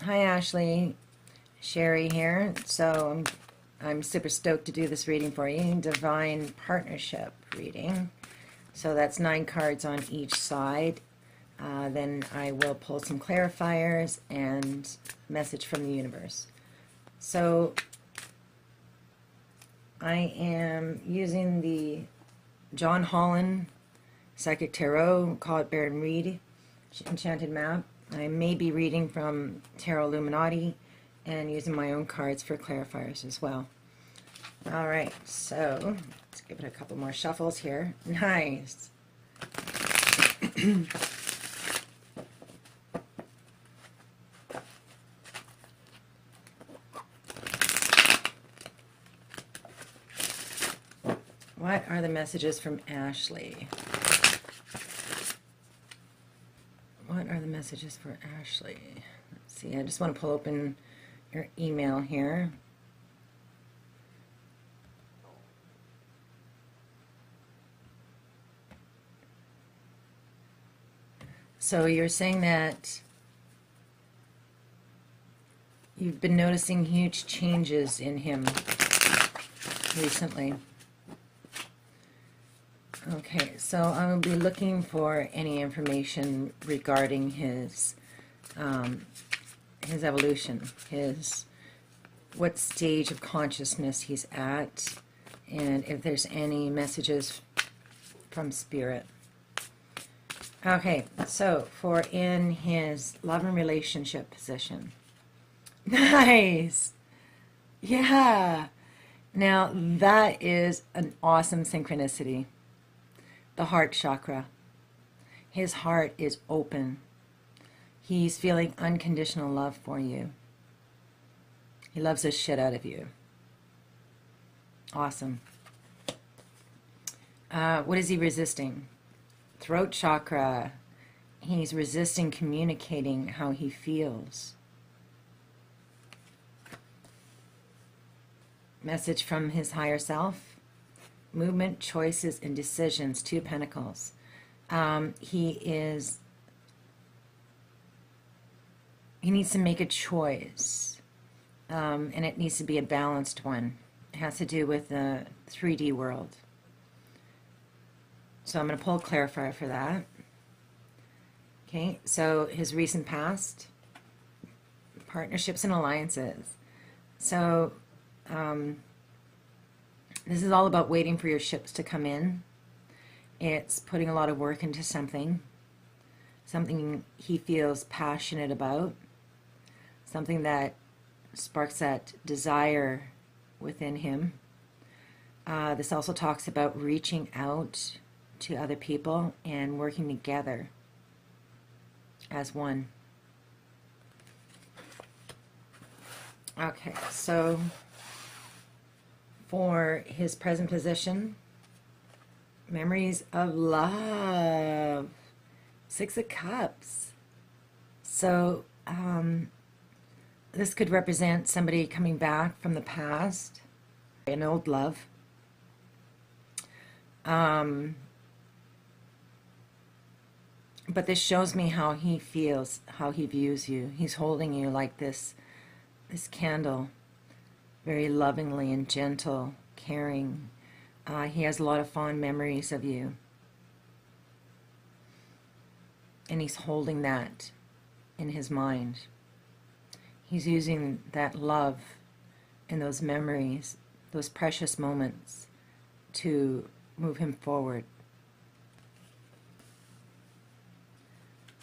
Hi Ashley, Sherry here. So I'm super stoked to do this reading for you. Divine Partnership reading. So that's 9 cards on each side. Then I will pull some clarifiers and message from the universe. So I am using the John Holland Psychic Tarot, call it Bear and Read Enchanted Map. I may be reading from Tarot Illuminati and using my own cards for clarifiers as well. Alright, so let's give it a couple more shuffles here. Nice. What are the messages from Ashleigh? What are the messages for Ashleigh? Let's see, I just want to pull open your email here. So you're saying that you've been noticing huge changes in him recently. Okay, so I will be looking for any information regarding his evolution, what stage of consciousness he's at, and if there's any messages from Spirit. Okay, so for in his love and relationship position. Nice! Yeah! Now that is an awesome synchronicity. The heart chakra. His heart is open. He's feeling unconditional love for you. He loves the shit out of you. Awesome. What is he resisting? Throat chakra. He's resisting communicating how he feels. Message from his higher self. Movement, choices, and decisions. 2 Pentacles. He needs to make a choice, and it needs to be a balanced one. It has to do with the 3D world. So I'm going to pull a clarifier for that. Okay, so his recent past, partnerships and alliances. So this is all about waiting for your ships to come in. It's putting a lot of work into something he feels passionate about, something that sparks that desire within him. This also talks about reaching out to other people and working together as one. Okay, so for his present position, memories of love, 6 of Cups. So this could represent somebody coming back from the past, an old love. But this shows me how he feels, how he views you. He's holding you like this candle, very lovingly and gentle, caring. He has a lot of fond memories of you. And he's holding that in his mind. He's using that love and those memories, those precious moments, to move him forward.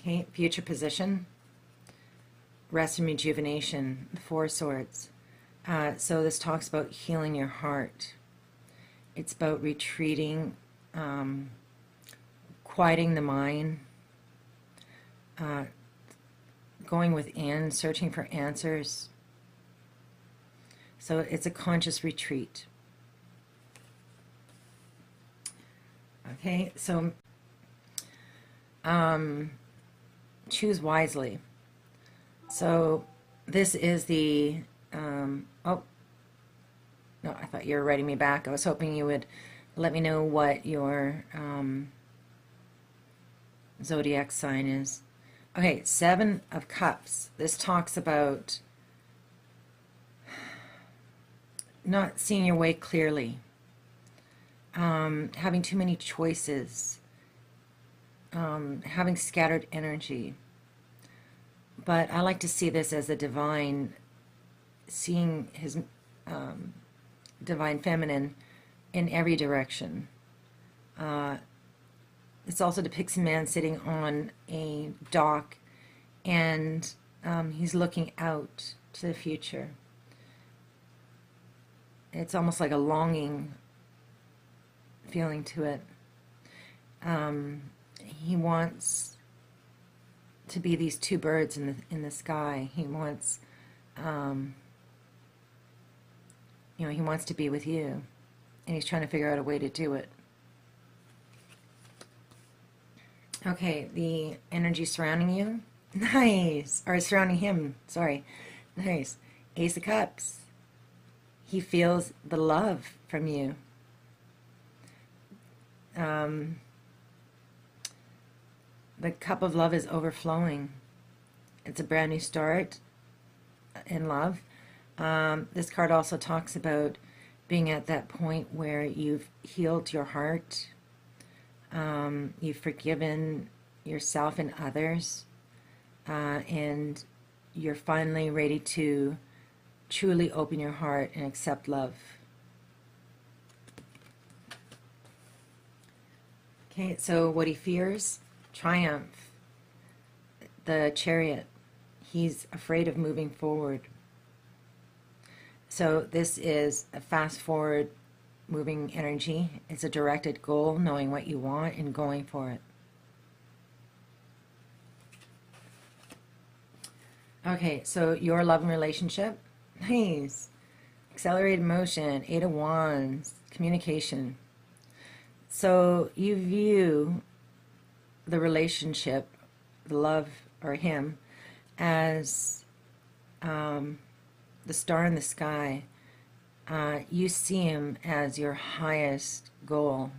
Okay, future position, rest and rejuvenation, the 4 Swords. So this talks about healing your heart. It's about retreating, quieting the mind, going within, searching for answers. So it's a conscious retreat. Okay, so choose wisely. So this is the oh no, I thought you were writing me back. I was hoping you would let me know what your zodiac sign is. Okay, Seven of Cups. This talks about not seeing your way clearly, having too many choices, having scattered energy. But I like to see this as a divine, seeing his divine feminine in every direction. This also depicts a man sitting on a dock, and he's looking out to the future. It's almost like a longing feeling to it. He wants to be these two birds in the sky. He wants, he wants to be with you, and he's trying to figure out a way to do it. Okay, the energy surrounding you, nice, or surrounding him. Sorry, nice. Ace of Cups. He feels the love from you. The cup of love is overflowing. It's a brand new start in love. This card also talks about being at that point where you've healed your heart, you've forgiven yourself and others, and you're finally ready to truly open your heart and accept love. Okay, so what he fears: triumph. The Chariot. He's afraid of moving forward. So this is a fast forward moving energy. It's a directed goal, knowing what you want and going for it. Okay, so your love and relationship. Nice. Accelerated motion, Eight of Wands, communication. So you view the relationship, the love, or him, as the star in the sky. You see him as your highest goal.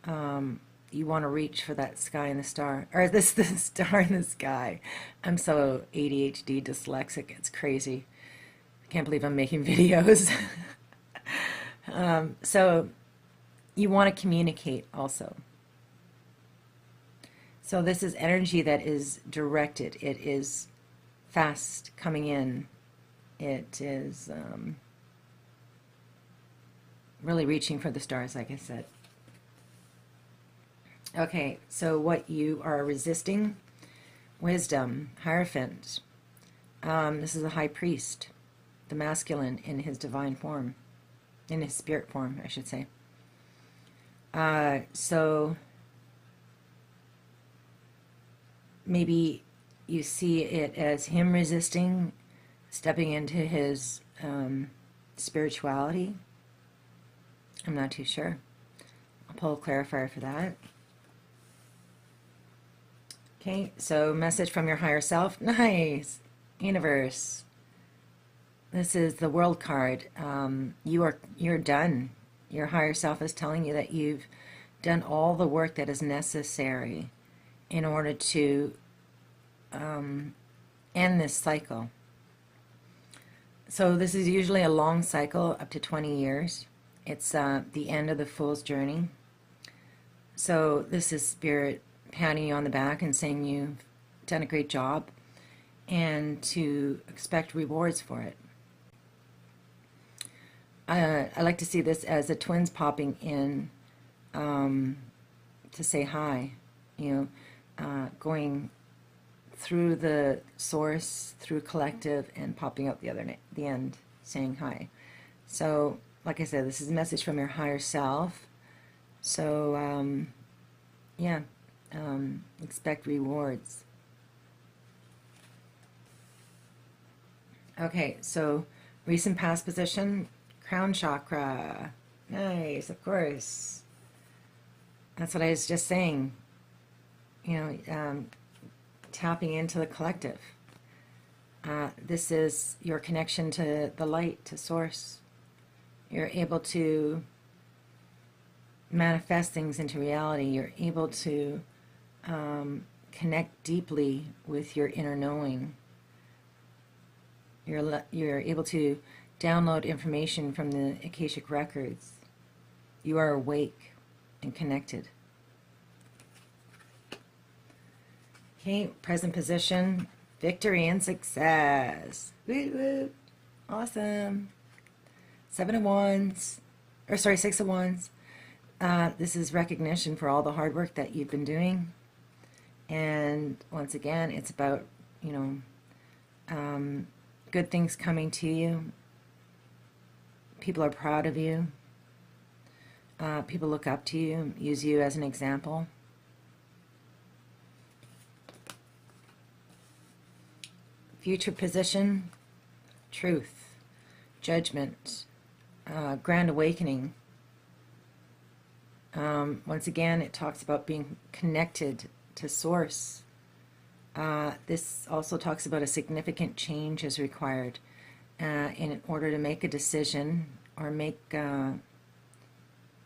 You want to reach for that sky in the star, or the star in the sky. I'm so ADHD dyslexic, it's crazy. I can't believe I'm making videos. So you want to communicate also. So this is energy that is directed. It is fast coming in. It is really reaching for the stars, like I said. Okay, so what you are resisting: wisdom, Hierophant. This is a high priest, the masculine in his divine form, in his spirit form, I should say. So maybe you see it as him resisting, stepping into his spirituality. I'm not too sure. I'll pull a clarifier for that. Okay, so message from your higher self. Nice. Universe. This is the World card. You're done. Your higher self is telling you that you've done all the work that is necessary in order to end this cycle. So this is usually a long cycle, up to 20 years. It's the end of the Fool's journey. So this is Spirit patting you on the back and saying you've done a great job, and to expect rewards for it. I like to see this as the twins popping in to say hi, going through the source, through collective, and popping out the end, saying hi. So, like I said, this is a message from your higher self. So, expect rewards. Okay, so recent past position, crown chakra. Nice, of course. That's what I was just saying. Tapping into the collective. This is your connection to the light, to source. You're able to manifest things into reality. You're able to connect deeply with your inner knowing. You're able to download information from the Akashic records. You are awake and connected. Okay, present position, victory and success. Woo woo. Awesome. 7 of Wands, or sorry, 6 of Wands. This is recognition for all the hard work that you've been doing. And once again, it's about, good things coming to you. People are proud of you. People look up to you, use you as an example. Future position, truth, judgment, grand awakening. Once again, it talks about being connected to Source. This also talks about a significant change is required in order to make a decision or make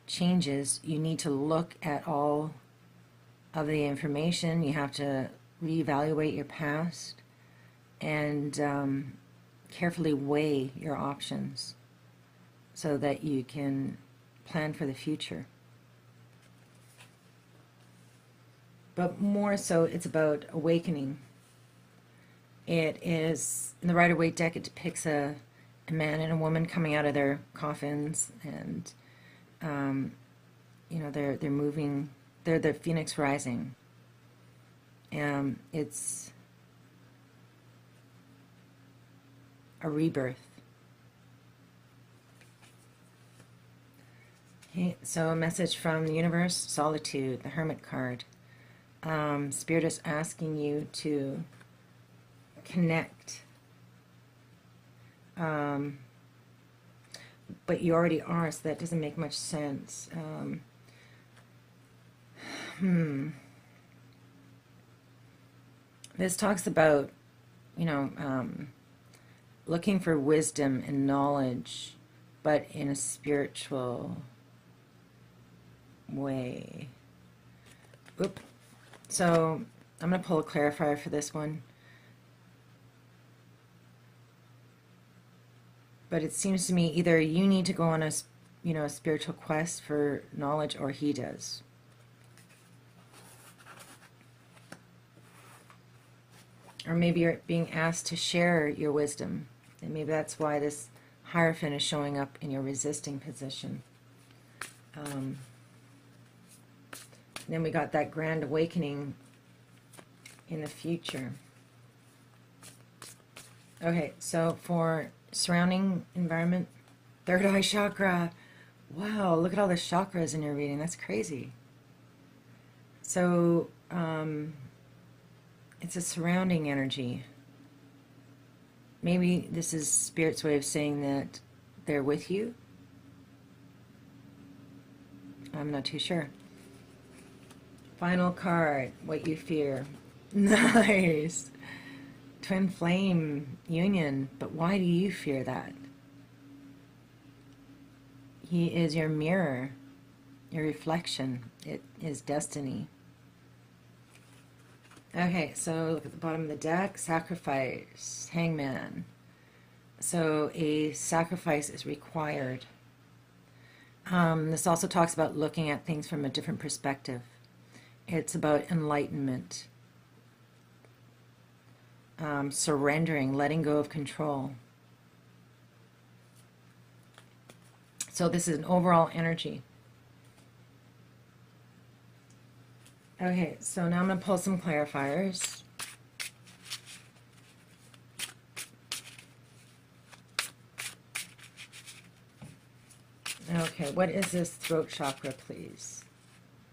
changes. You need to look at all of the information. You have to reevaluate your past and carefully weigh your options so that you can plan for the future. But more so, it's about awakening. It is, in the Rider-Waite deck, it depicts a man and a woman coming out of their coffins, and they're moving. They're the phoenix rising. It's a rebirth. Okay, so a message from the universe: solitude, the Hermit card. Spirit is asking you to connect, but you already are, so that doesn't make much sense. This talks about, looking for wisdom and knowledge, but in a spiritual way. Oop. So I'm going to pull a clarifier for this one. But it seems to me either you need to go on a spiritual quest for knowledge, or he does. Or maybe you're being asked to share your wisdom. And maybe that's why this Hierophant is showing up in your resisting position. Then we got that grand awakening in the future. Okay, so for surrounding environment, third eye chakra. Wow, look at all the chakras in your reading. That's crazy. So it's a surrounding energy. Maybe this is Spirit's way of saying that they're with you. I'm not too sure. Final card, what you fear. Nice. Twin flame union. But why do you fear that? He is your mirror, your reflection. It is destiny. Okay, so look at the bottom of the deck. Sacrifice, hangman. So a sacrifice is required. This also talks about looking at things from a different perspective. It's about enlightenment, surrendering, letting go of control. So this is an overall energy. Okay, so now I'm going to pull some clarifiers. Okay, what is this throat chakra, please?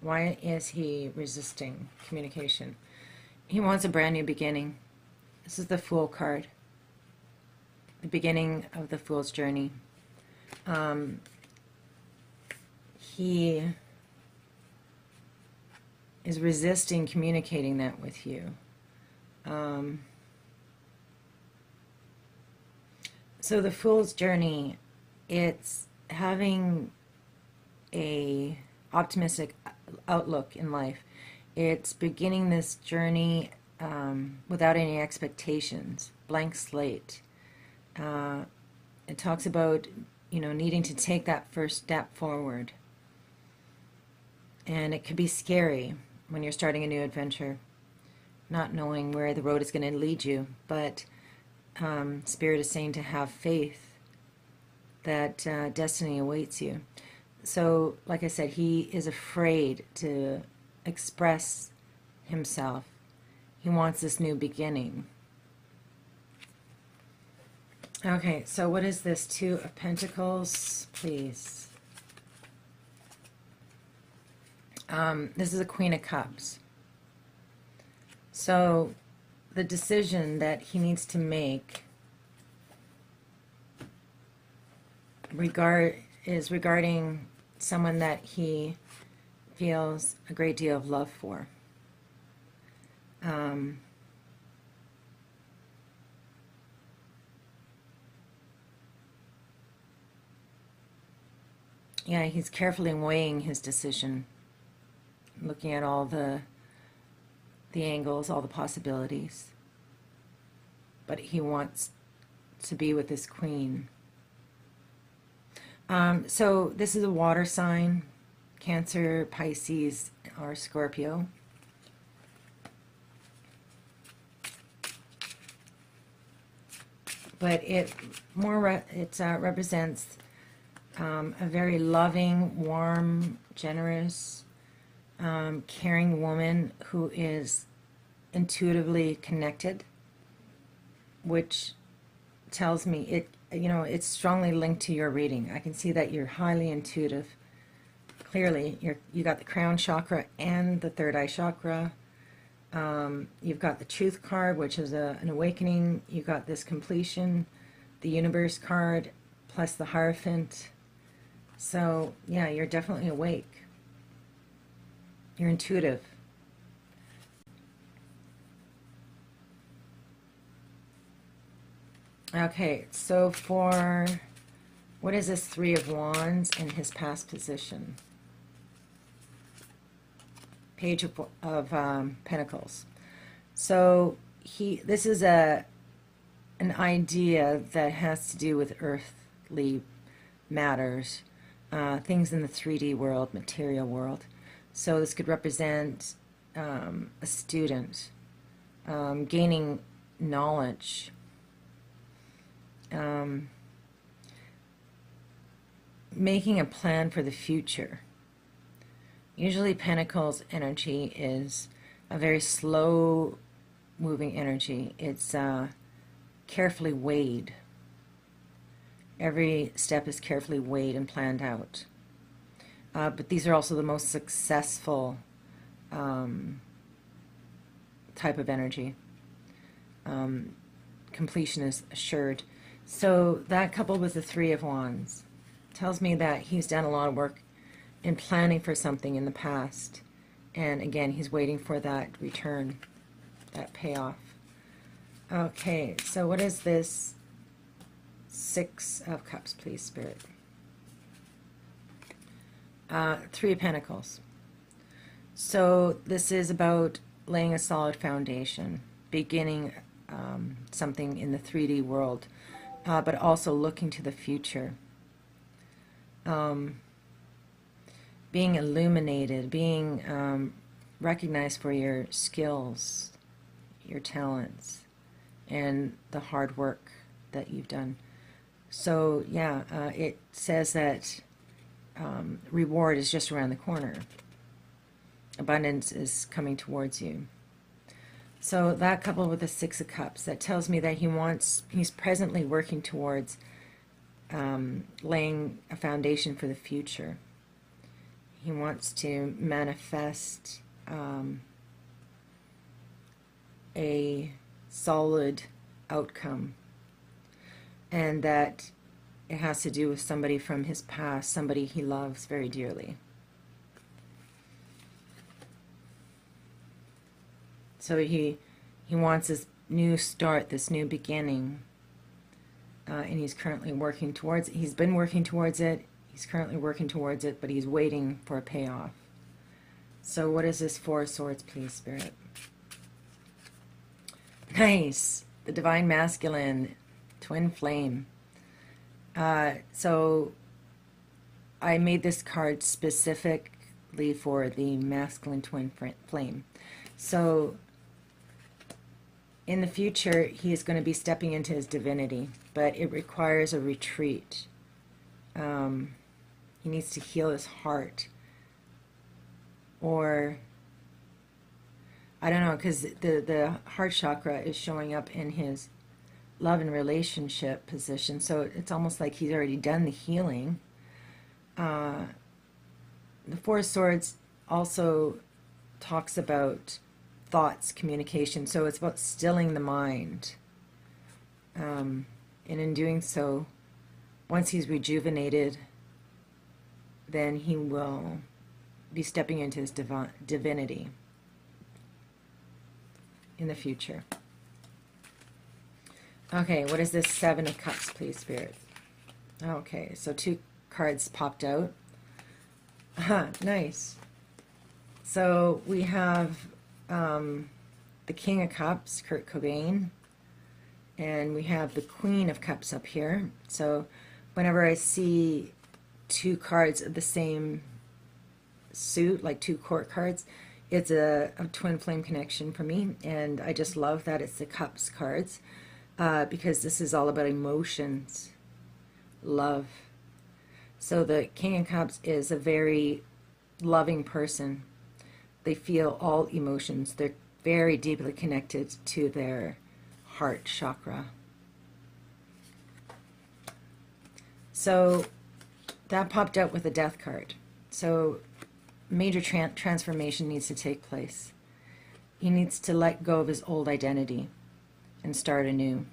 Why is he resisting communication? He wants a brand new beginning. This is the Fool card. The beginning of the Fool's journey. He is resisting communicating that with you. So the Fool's journey, it's having a optimistic outlook in life. It's beginning this journey without any expectations, blank slate. It talks about, needing to take that first step forward. And it could be scary when you're starting a new adventure, not knowing where the road is going to lead you. But Spirit is saying to have faith that destiny awaits you. So, like I said, he is afraid to express himself. He wants this new beginning. Okay, so what is this? Two of Pentacles, please. This is a Queen of Cups. So the decision that he needs to make is regarding someone that he feels a great deal of love for. Yeah, he's carefully weighing his decision, looking at all the angles, all the possibilities. But he wants to be with this queen. So this is a water sign, Cancer, Pisces, or Scorpio. But it represents a very loving, warm, generous, caring woman who is intuitively connected, which tells me it's strongly linked to your reading. I can see that you're highly intuitive. Clearly, you got the crown chakra and the third eye chakra. You've got the Truth card, which is an awakening. You got this completion, the Universe card, plus the Hierophant. So, yeah, you're definitely awake. You're intuitive. Okay, so what is this Three of Wands in his past position? Page of Pentacles. So this is an idea that has to do with earthly matters, things in the 3D world, material world. So this could represent a student gaining knowledge, making a plan for the future. Usually Pentacles energy is a very slow moving energy. It's carefully weighed. Every step is carefully weighed and planned out. But these are also the most successful type of energy. Completion is assured. So that coupled with the Three of Wands tells me that he's done a lot of work in planning for something in the past. And again, he's waiting for that return, that payoff. Okay, so what is this Six of Cups, please, Spirit? Three of Pentacles. So this is about laying a solid foundation, beginning something in the 3D world, but also looking to the future. Being illuminated, being recognized for your skills, your talents, and the hard work that you've done. So yeah, it says that reward is just around the corner. Abundance is coming towards you. So that coupled with the Six of Cups, that tells me that he's presently working towards laying a foundation for the future. He wants to manifest a solid outcome, and that it has to do with somebody from his past, somebody he loves very dearly. So he wants this new start, this new beginning, and he's currently working towards it. He's been working towards it. He's currently working towards it, but he's waiting for a payoff. So what is this Four of Swords, please, Spirit? Nice. The Divine Masculine, Twin Flame. So I made this card specifically for the masculine twin flame. So in the future, he is going to be stepping into his divinity, but it requires a retreat. He needs to heal his heart. Or, I don't know, because the heart chakra is showing up in his love and relationship position. So it's almost like he's already done the healing. The Four of Swords also talks about thoughts, communication. So it's about stilling the mind. And in doing so, once he's rejuvenated, then he will be stepping into his divinity in the future. Okay, what is this Seven of Cups, please, Spirit? Okay, so two cards popped out. Nice. So we have the King of Cups, Kurt Cobain, and we have the Queen of Cups up here. So whenever I see two cards of the same suit, like two court cards, it's a twin flame connection for me, and I just love that it's the Cups cards, because this is all about emotions, love. So the King of Cups is a very loving person. They feel all emotions. They're very deeply connected to their heart chakra. So that popped out with a Death card. So major transformation needs to take place. He needs to let go of his old identity and start anew.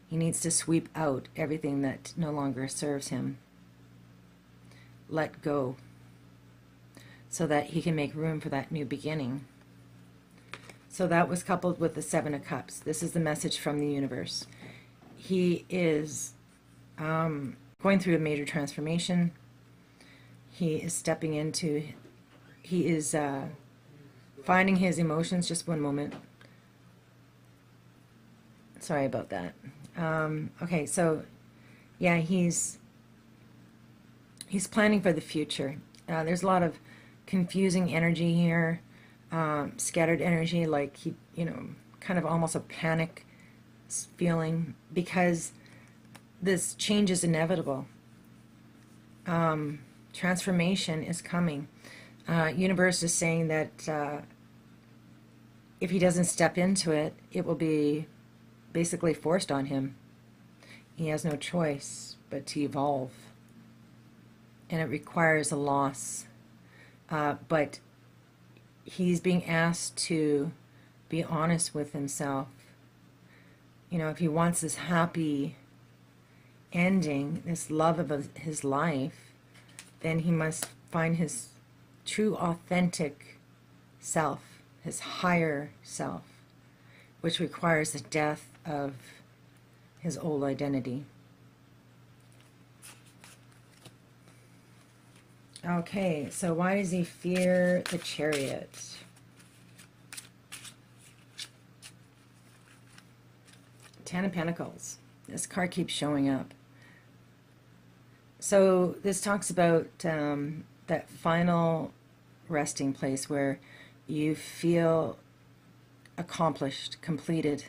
He needs to sweep out everything that no longer serves him. Let go, so that he can make room for that new beginning. So that was coupled with the Seven of Cups. This is the message from the universe. He is going through a major transformation. He is stepping into, he is finding his emotions. Just one moment. Sorry about that. Okay, so yeah, he's planning for the future. There's a lot of confusing energy here, scattered energy, like he, kind of almost a panic feeling, because this change is inevitable. Transformation is coming. Universe is saying that if he doesn't step into it, it will be basically forced on him. He has no choice but to evolve. And it requires a loss. But he's being asked to be honest with himself. If he wants this happy ending, this love of his life, then he must find his true, authentic self, his higher self, which requires the death of his old identity. Okay, so why does he fear the Chariot? Ten of Pentacles. This card keeps showing up. So this talks about that final resting place where you feel accomplished, completed.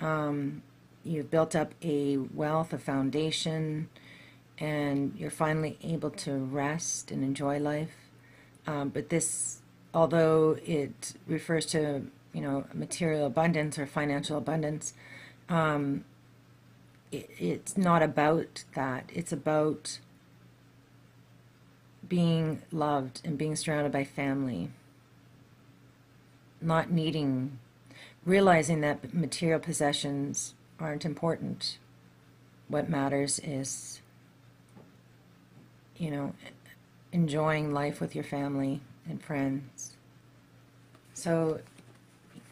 You've built up a wealth, a foundation, and you're finally able to rest and enjoy life. But this, although it refers to, material abundance or financial abundance, it's not about that. It's about being loved and being surrounded by family. Not needing, realizing that material possessions aren't important. What matters is, enjoying life with your family and friends. So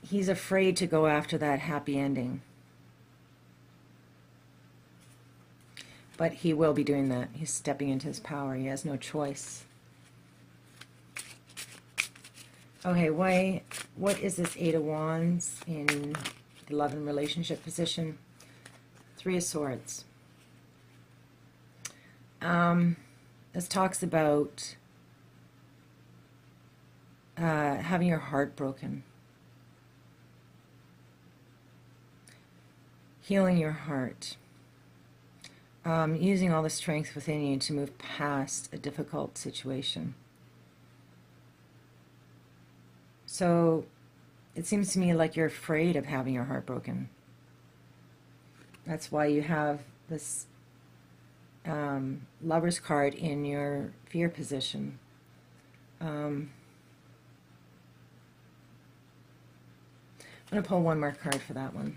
he's afraid to go after that happy ending. But he will be doing that. He's stepping into his power. He has no choice. Okay, what is this Eight of Wands in the love and relationship position? Three of Swords. This talks about having your heart broken. Healing your heart. Using all the strength within you to move past a difficult situation. So it seems to me like you're afraid of having your heart broken. That's why you have this Lover's card in your fear position. I'm going to pull one more card for that one.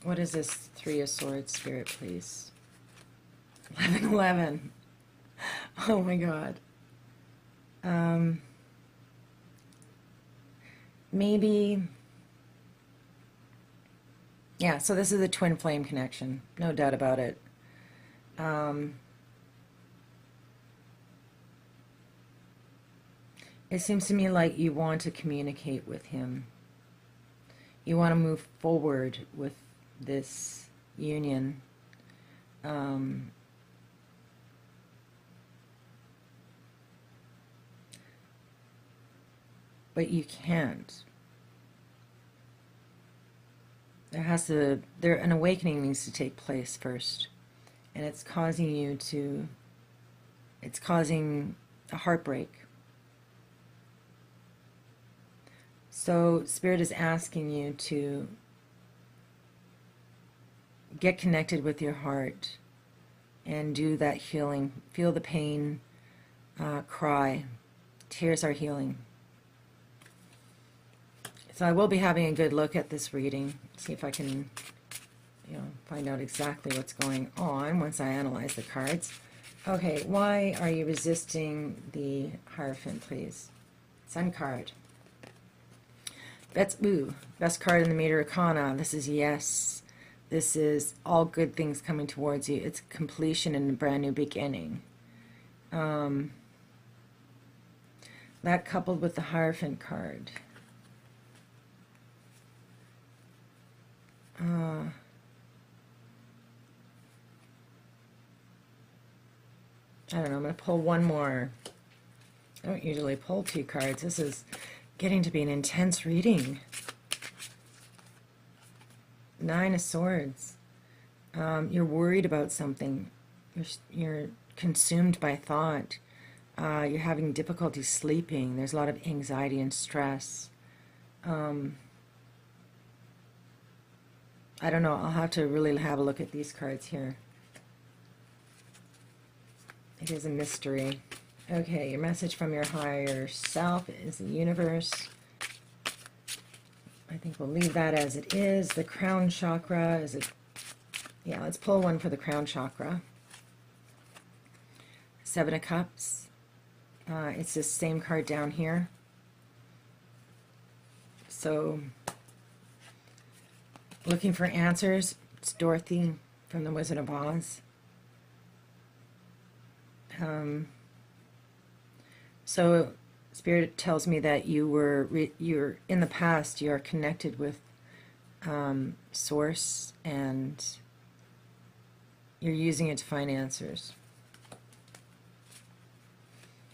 What is this Three of Swords, Spirit, please? 11. Oh my God. Maybe, yeah, so this is a twin flame connection, no doubt about it. It seems to me like you want to communicate with him. You want to move forward with this union. But you can't. An awakening needs to take place first. And it's causing a heartbreak. So Spirit is asking you to get connected with your heart and do that healing. Feel the pain, cry. Tears are healing. So I will be having a good look at this reading, see if I can, find out exactly what's going on once I analyze the cards. Okay, why are you resisting the Hierophant, please? Sun card. Best card in the Major Arcana. This is yes. This is all good things coming towards you. It's completion and a brand new beginning. That coupled with the Hierophant card. I don't know, I'm going to pull one more. I don't usually pull two cards. This is getting to be an intense reading. Nine of Swords. You're worried about something. You're consumed by thought. You're having difficulty sleeping. There's a lot of anxiety and stress. I don't know. I'll have to really have a look at these cards here. It is a mystery. Okay, your message from your higher self is the universe. I think we'll leave that as it is. The crown chakra is it? Yeah, let's pull one for the crown chakra. Seven of Cups. It's this same card down here. So, looking for answers. It's Dorothy from the Wizard of Oz. So Spirit tells me that you're in the past, you're connected with Source, and you're using it to find answers.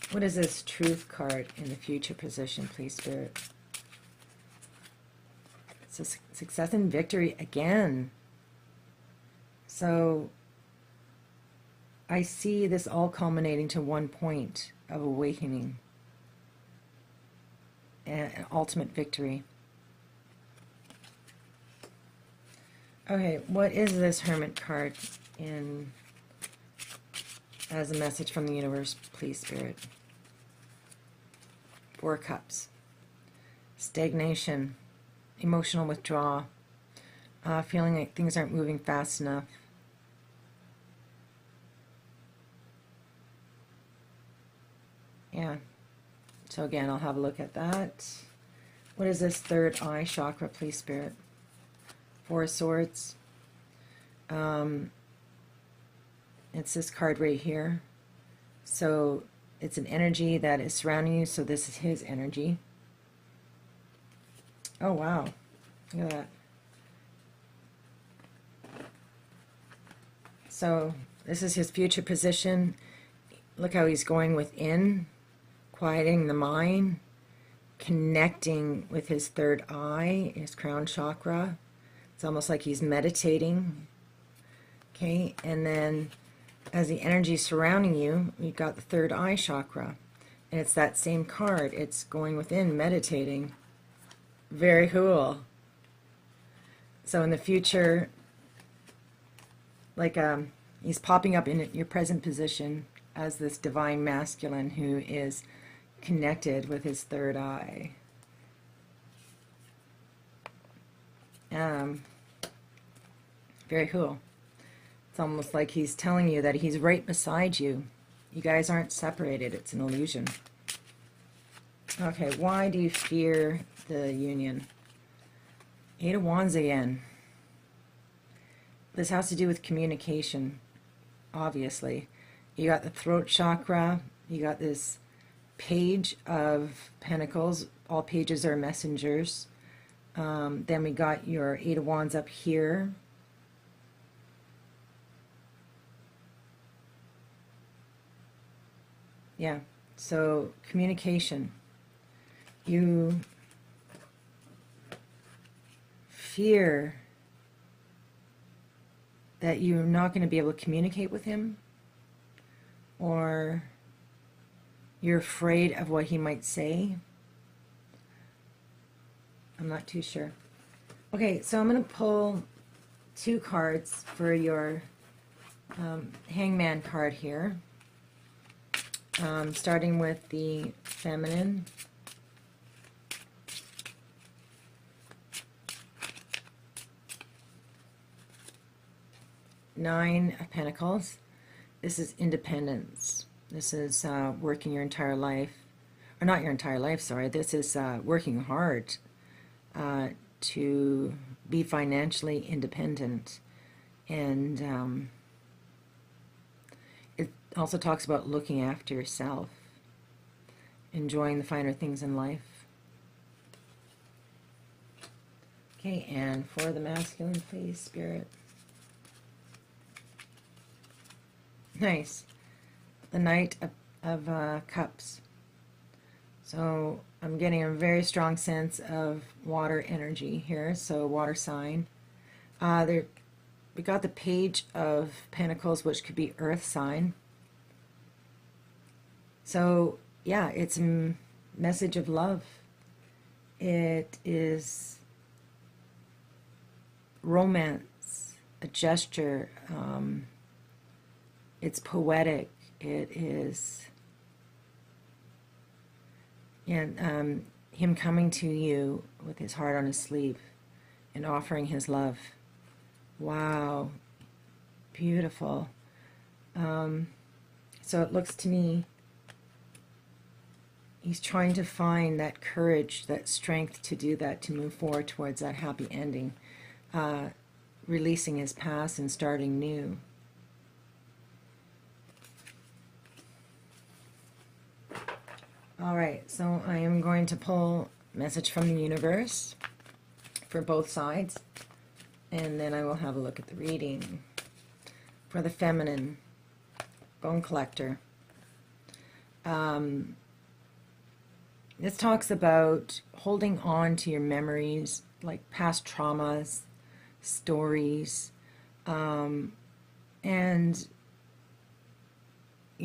What is this Truth card in the future position, please, Spirit? It's a success and victory again. So I see this all culminating to one point of awakening and an ultimate victory. Okay, what is this Hermit card in as a message from the universe, please, Spirit? Four of Cups. Stagnation, emotional withdrawal, feeling like things aren't moving fast enough. Yeah. So again, I'll have a look at that. What is this third eye chakra, please, Spirit? Four of Swords. It's this card right here. So It's an energy that is surrounding you, so this is his energy. Oh, wow. Look at that. So this is his future position. Look how he's going within, quieting the mind, connecting with his third eye, his crown chakra. It's almost like he's meditating. Okay, and then as the energy surrounding you, you've got the third eye chakra. And it's that same card. It's going within, meditating. Very cool. So in the future, like he's popping up in your present position as this divine masculine who is connected with his third eye. Very cool. It's almost like he's telling you that he's right beside you. You guys aren't separated. It's an illusion. Okay, why do you fear the union? 8 of Wands again. This has to do with communication, obviously. You got the throat chakra. You got this Page of Pentacles. All pages are messengers. Then we got your 8 of Wands up here. Yeah, so communication. You fear that you're not going to be able to communicate with him, or you're afraid of what he might say. I'm not too sure. Okay, so I'm going to pull 2 cards for your Hangman card here. Starting with the feminine. Nine of Pentacles. This is independence. This is working your entire life, or not your entire life, sorry. This is working hard to be financially independent. And it also talks about looking after yourself, enjoying the finer things in life. Okay, and for the masculine, please, Spirit. Nice. The Knight of Cups. So I'm getting a very strong sense of water energy here, so water sign. We got the Page of Pentacles, which could be earth sign. So yeah, it's a message of love. It is romance, a gesture. It's poetic. It is, and him coming to you with his heart on his sleeve and offering his love. Wow, beautiful. So it looks to me he's trying to find that courage, that strength to do that, to move forward towards that happy ending, releasing his past and starting new. All right, so I am going to pull a message from the universe for both sides, and then I will have a look at the reading. For the feminine, Bone Collector. This talks about holding on to your memories, like past traumas, stories, and, you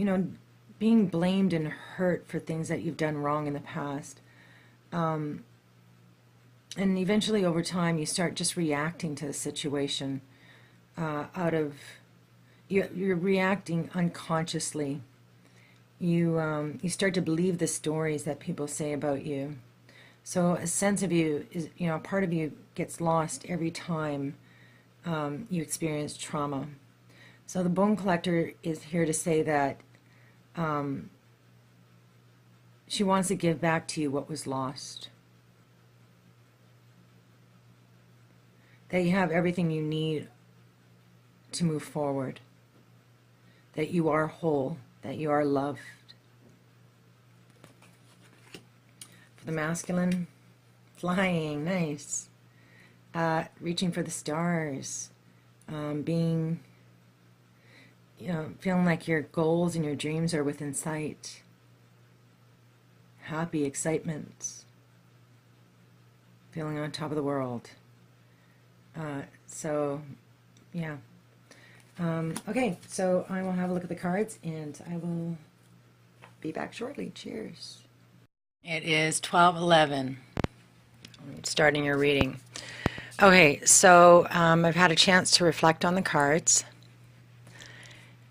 know, being blamed and hurt for things that you've done wrong in the past. And eventually over time you start just reacting to the situation out of, you're reacting unconsciously. You start to believe the stories that people say about you. So a sense of you is, you know, a part of you gets lost every time you experience trauma. So the Bone Collector is here to say that she wants to give back to you what was lost. That you have everything you need to move forward. That you are whole. That you are loved. the masculine, flying, nice. Reaching for the stars, being, feeling like your goals and your dreams are within sight. Happy, excitement, feeling on top of the world. So, yeah. Okay, so I will have a look at the cards and I will be back shortly. Cheers. It is 12:11. I'm starting your reading. Okay, so I've had a chance to reflect on the cards.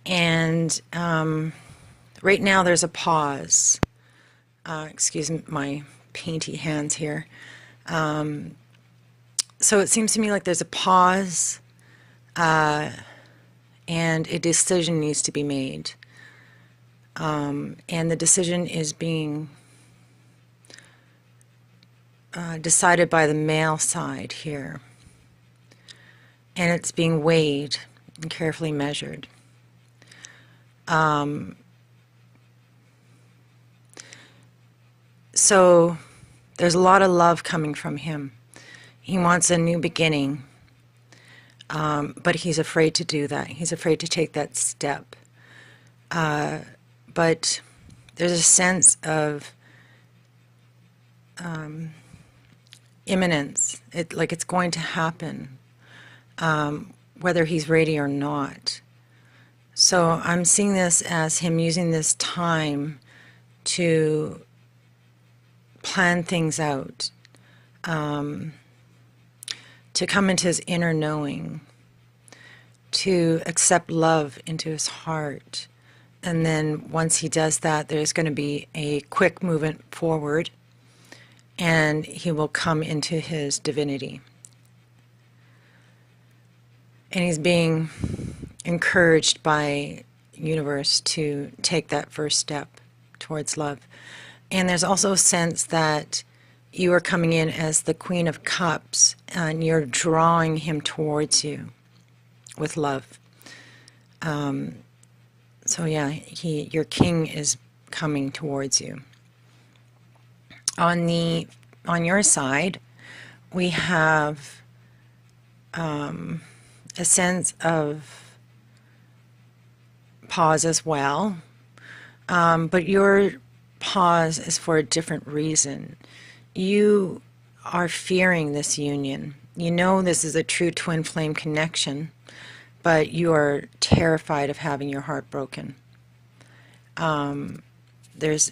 And right now there's a pause. Excuse my painty hands here. So it seems to me like there's a pause and a decision needs to be made. And the decision is being decided by the male side here. And it's being weighed and carefully measured. So there's a lot of love coming from him. He wants a new beginning, but he's afraid to do that. He's afraid to take that step. But there's a sense of imminence, like it's going to happen, whether he's ready or not. So I'm seeing this as him using this time to plan things out, to come into his inner knowing, to accept love into his heart. And then once he does that, there's going to be a quick movement forward, and he will come into his divinity. And he's being encouraged by universe to take that first step towards love. And there's also a sense that you are coming in as the Queen of Cups, and you're drawing him towards you with love. So yeah, your king is coming towards you. On your side, we have a sense of pause as well, but your pause is for a different reason. You are fearing this union. You know this is a true twin flame connection, but you are terrified of having your heart broken. There's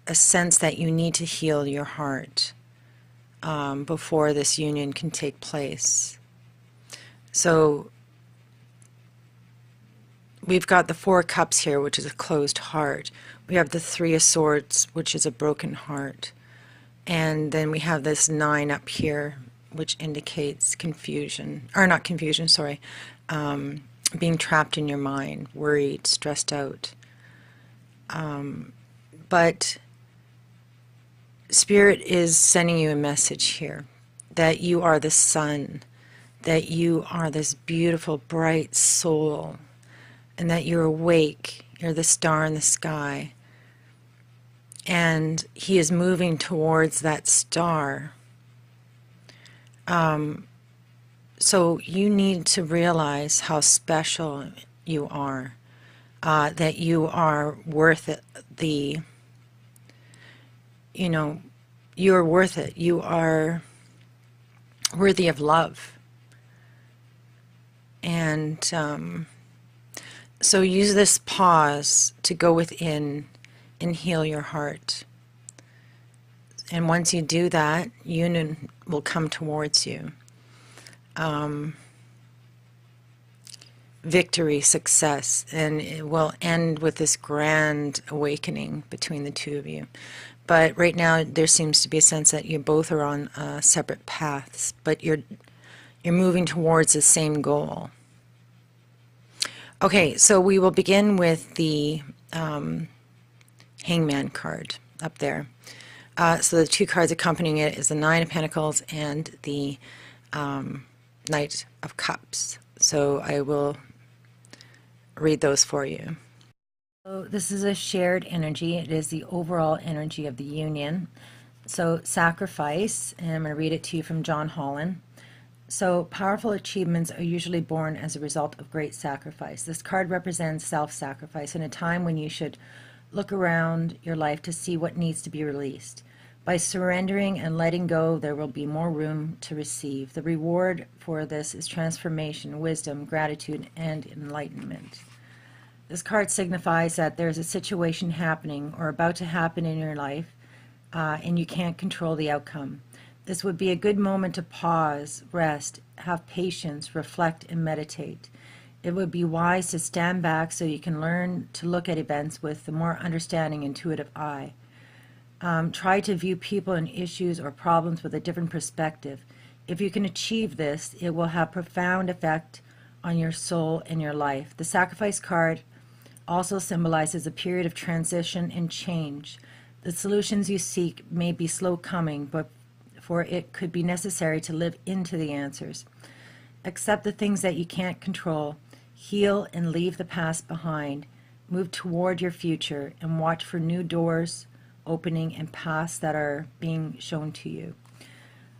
a sense that you need to heal your heart before this union can take place. So we've got the Four of Cups here, which is a closed heart. We have the Three of Swords, which is a broken heart. And then we have this 9 up here, which indicates confusion, or not confusion, sorry, being trapped in your mind, worried, stressed out. But Spirit is sending you a message here that you are the sun, that you are this beautiful, bright soul, and that you're awake, you're the star in the sky. And he is moving towards that star. So you need to realize how special you are, that you are worth it, you're worth it. You are worthy of love. And so use this pause to go within and heal your heart. And once you do that, union will come towards you. Victory, success, and it will end with this grand awakening between the two of you. But right now there seems to be a sense that you both are on separate paths, but you're moving towards the same goal. Okay, so we will begin with the Hangman card up there. So the two cards accompanying it is the Nine of Pentacles and the Knight of Cups. So I will read those for you. So this is a shared energy. It is the overall energy of the union. So sacrifice, and I'm going to read it to you from John Holland. So powerful achievements are usually born as a result of great sacrifice. This card represents self-sacrifice in a time when you should look around your life to see what needs to be released. By surrendering and letting go, there will be more room to receive. The reward for this is transformation, wisdom, gratitude, and enlightenment. This card signifies that there's a situation happening or about to happen in your life, and you can't control the outcome. This would be a good moment to pause, rest, have patience, reflect, and meditate. It would be wise to stand back so you can learn to look at events with a more understanding, intuitive eye. Try to view people and issues or problems with a different perspective. If you can achieve this, it will have profound effect on your soul and your life. The sacrifice card also symbolizes a period of transition and change. The solutions you seek may be slow coming, but for it could be necessary to live into the answers. Accept the things that you can't control, heal and leave the past behind, move toward your future, and watch for new doors opening and paths that are being shown to you.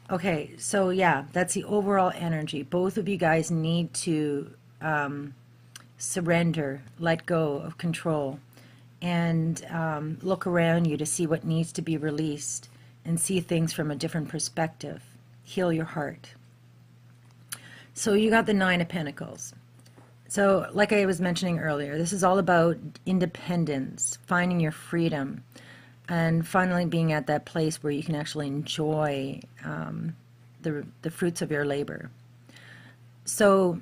Okay, so yeah, that's the overall energy. Both of you guys need to surrender, let go of control, and look around you to see what needs to be released and see things from a different perspective. Heal your heart. So you got the Nine of Pentacles. So like I was mentioning earlier, this is all about independence, finding your freedom, and finally being at that place where you can actually enjoy the fruits of your labor. So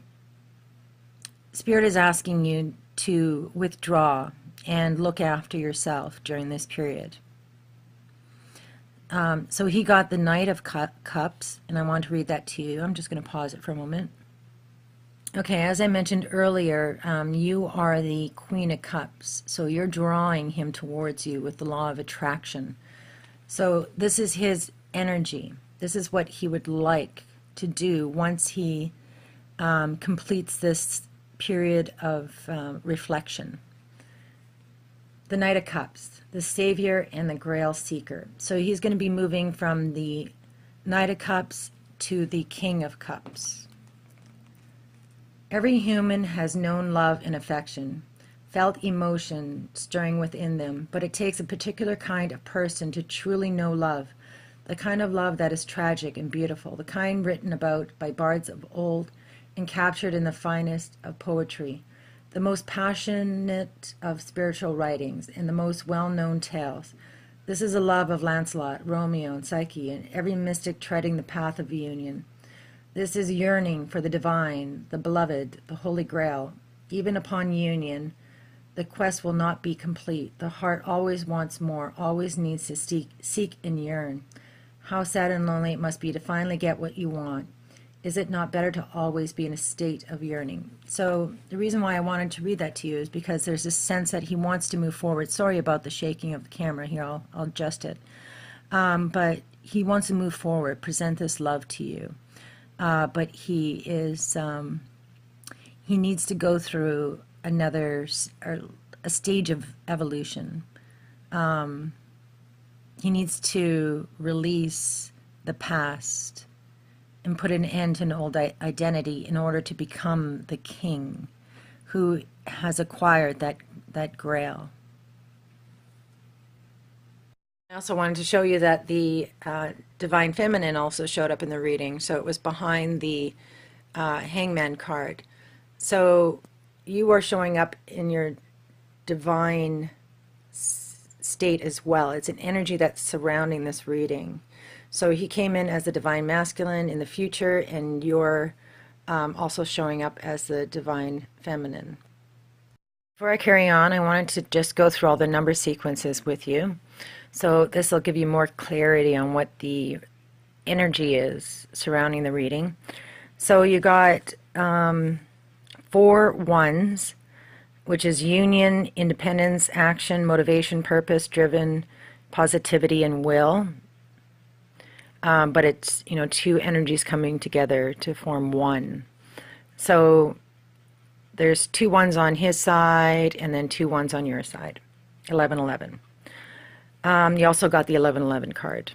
Spirit is asking you to withdraw and look after yourself during this period. So he got the Knight of Cups, and I want to read that to you. I'm just going to pause it for a moment. Okay, as I mentioned earlier, you are the Queen of Cups, so you're drawing him towards you with the law of attraction. So this is his energy. This is what he would like to do once he completes this period of reflection. The Knight of Cups, the Savior and the Grail Seeker. So he's going to be moving from the Knight of Cups to the King of Cups. Every human has known love and affection, felt emotion stirring within them, but it takes a particular kind of person to truly know love, the kind of love that is tragic and beautiful, the kind written about by bards of old and captured in the finest of poetry, the most passionate of spiritual writings, and the most well-known tales. This is a love of Lancelot, Romeo, and Psyche, and every mystic treading the path of union. This is yearning for the divine, the beloved, the Holy Grail. Even upon union, the quest will not be complete. The heart always wants more, always needs to seek and yearn. How sad and lonely it must be to finally get what you want. Is it not better to always be in a state of yearning? So the reason why I wanted to read that to you is because there's this sense that he wants to move forward. Sorry about the shaking of the camera here. I'll adjust it. But he wants to move forward, present this love to you. But he is, he needs to go through a stage of evolution. He needs to release the past and put an end to an old identity in order to become the king who has acquired that grail. I also wanted to show you that the Divine Feminine also showed up in the reading, so it was behind the Hangman card. So you are showing up in your divine state as well. It's an energy that's surrounding this reading. So he came in as the Divine Masculine in the future, and you're also showing up as the Divine Feminine. Before I carry on, I wanted to just go through all the number sequences with you. So this will give you more clarity on what the energy is surrounding the reading. So you got 4 ones, which is union, independence, action, motivation, purpose, driven, positivity, and will. But it's, 2 energies coming together to form one. So there's 2 ones on his side and then 2 ones on your side. 1111. You also got the 1111 card.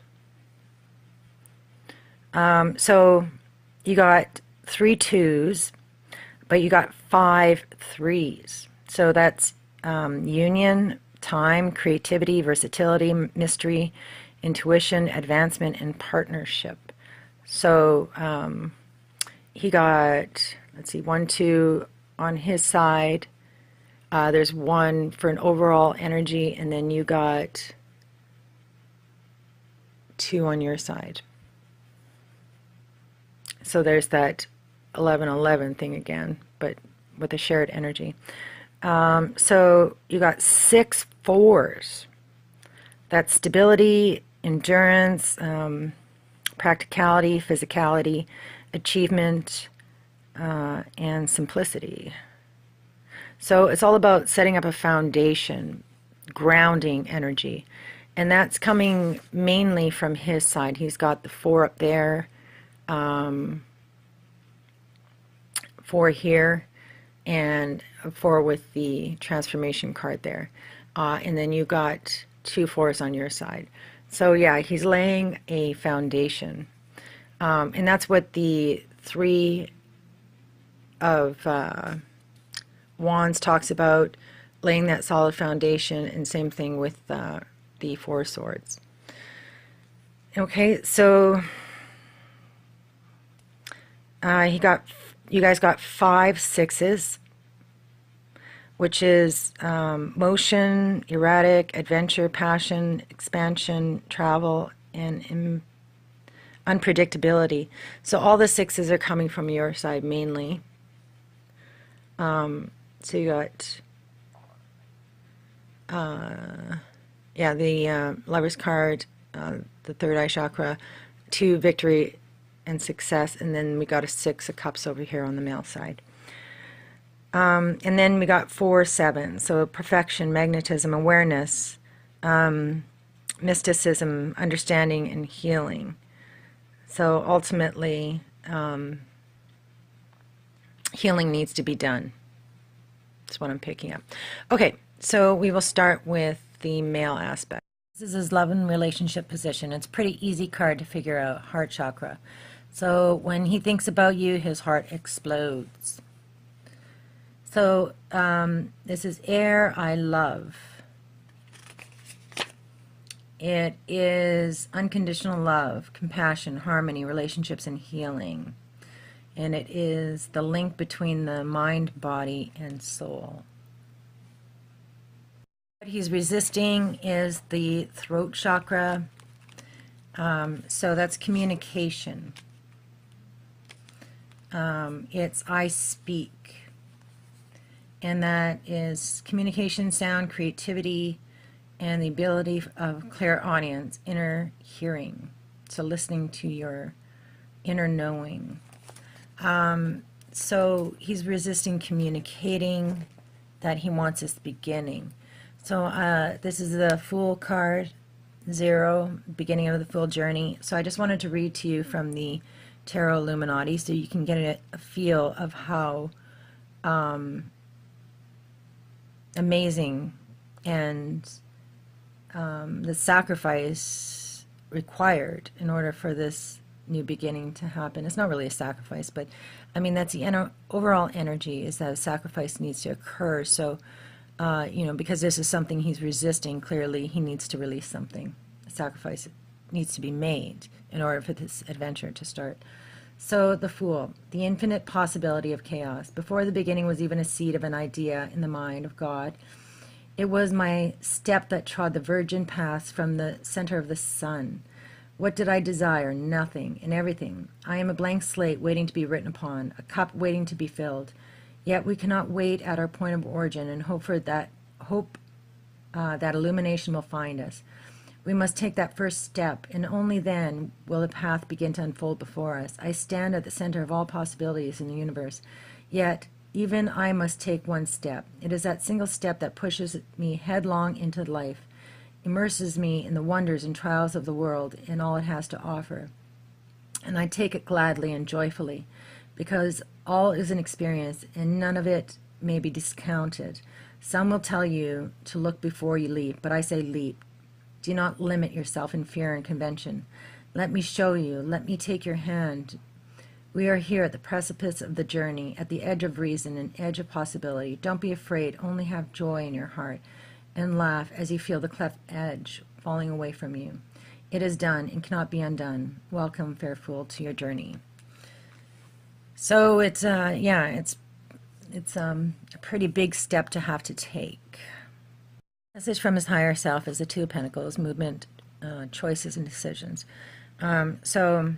So you got 3 2s, but you got 5 3s. So that's union, time, creativity, versatility, mystery, intuition, advancement, and partnership. So he got, let's see, 1 2 on his side. There's 1 for an overall energy, and then you got 2 on your side. So there's that 11-11 thing again, but with a shared energy. So you got 6 4s. That's stability, endurance, practicality, physicality, achievement, and simplicity. So it's all about setting up a foundation, grounding energy. And that's coming mainly from his side. He's got the 4 up there, 4 here, and a 4 with the transformation card there. And then you got 2 4s on your side. So yeah, he's laying a foundation. And that's what the 3 of Wands talks about, laying that solid foundation, and same thing with the 4 swords. Okay, so you guys got 5 6s, which is motion, erratic, adventure, passion, expansion, travel, and unpredictability. So all the 6s are coming from your side mainly. So you got, yeah, the Lover's card, the third eye chakra, 2 victory and success, and then we got a 6 of cups over here on the male side. And then we got 4 7, so perfection, magnetism, awareness, mysticism, understanding, and healing. So ultimately, healing needs to be done. That's what I'm picking up. Okay, so we will start with the male aspect. This is his love and relationship position. It's a pretty easy card to figure out, heart chakra. So when he thinks about you, his heart explodes. So this is air, I love. It is unconditional love, compassion, harmony, relationships, and healing. And it is the link between the mind, body, and soul. What he's resisting is the throat chakra. So that's communication. It's I speak. And that is communication, sound, creativity, and the ability of clairaudience, inner hearing. So listening to your inner knowing. So he's resisting communicating, that he wants this beginning. So this is the Fool card, 0, beginning of the Fool journey. So I just wanted to read to you from the Tarot Illuminati so you can get a feel of how amazing and the sacrifice required in order for this new beginning to happen. It's not really a sacrifice, but I mean that's the overall energy, is that a sacrifice needs to occur. So you know, because this is something he's resisting, clearly he needs to release something. A sacrifice needs to be made in order for this adventure to start. So the Fool, the infinite possibility of chaos. Before the beginning was even a seed of an idea in the mind of God, it was my step that trod the virgin paths from the center of the sun. What did I desire? Nothing and everything. I am a blank slate waiting to be written upon, a cup waiting to be filled. Yet we cannot wait at our point of origin and hope that illumination will find us. We must take that first step, and only then will the path begin to unfold before us. I stand at the center of all possibilities in the universe, yet even I must take one step. It is that single step that pushes me headlong into life, immerses me in the wonders and trials of the world and all it has to offer. And I take it gladly and joyfully, because all is an experience, and none of it may be discounted. Some will tell you to look before you leap, but I say leap. Do not limit yourself in fear and convention. Let me show you. Let me take your hand. We are here at the precipice of the journey, at the edge of reason and edge of possibility. Don't be afraid. Only have joy in your heart and laugh as you feel the cleft edge falling away from you. It is done and cannot be undone. Welcome, fair fool, to your journey. So it's a pretty big step to have to take. Message from his higher self is the Two of Pentacles, movement, choices, and decisions. So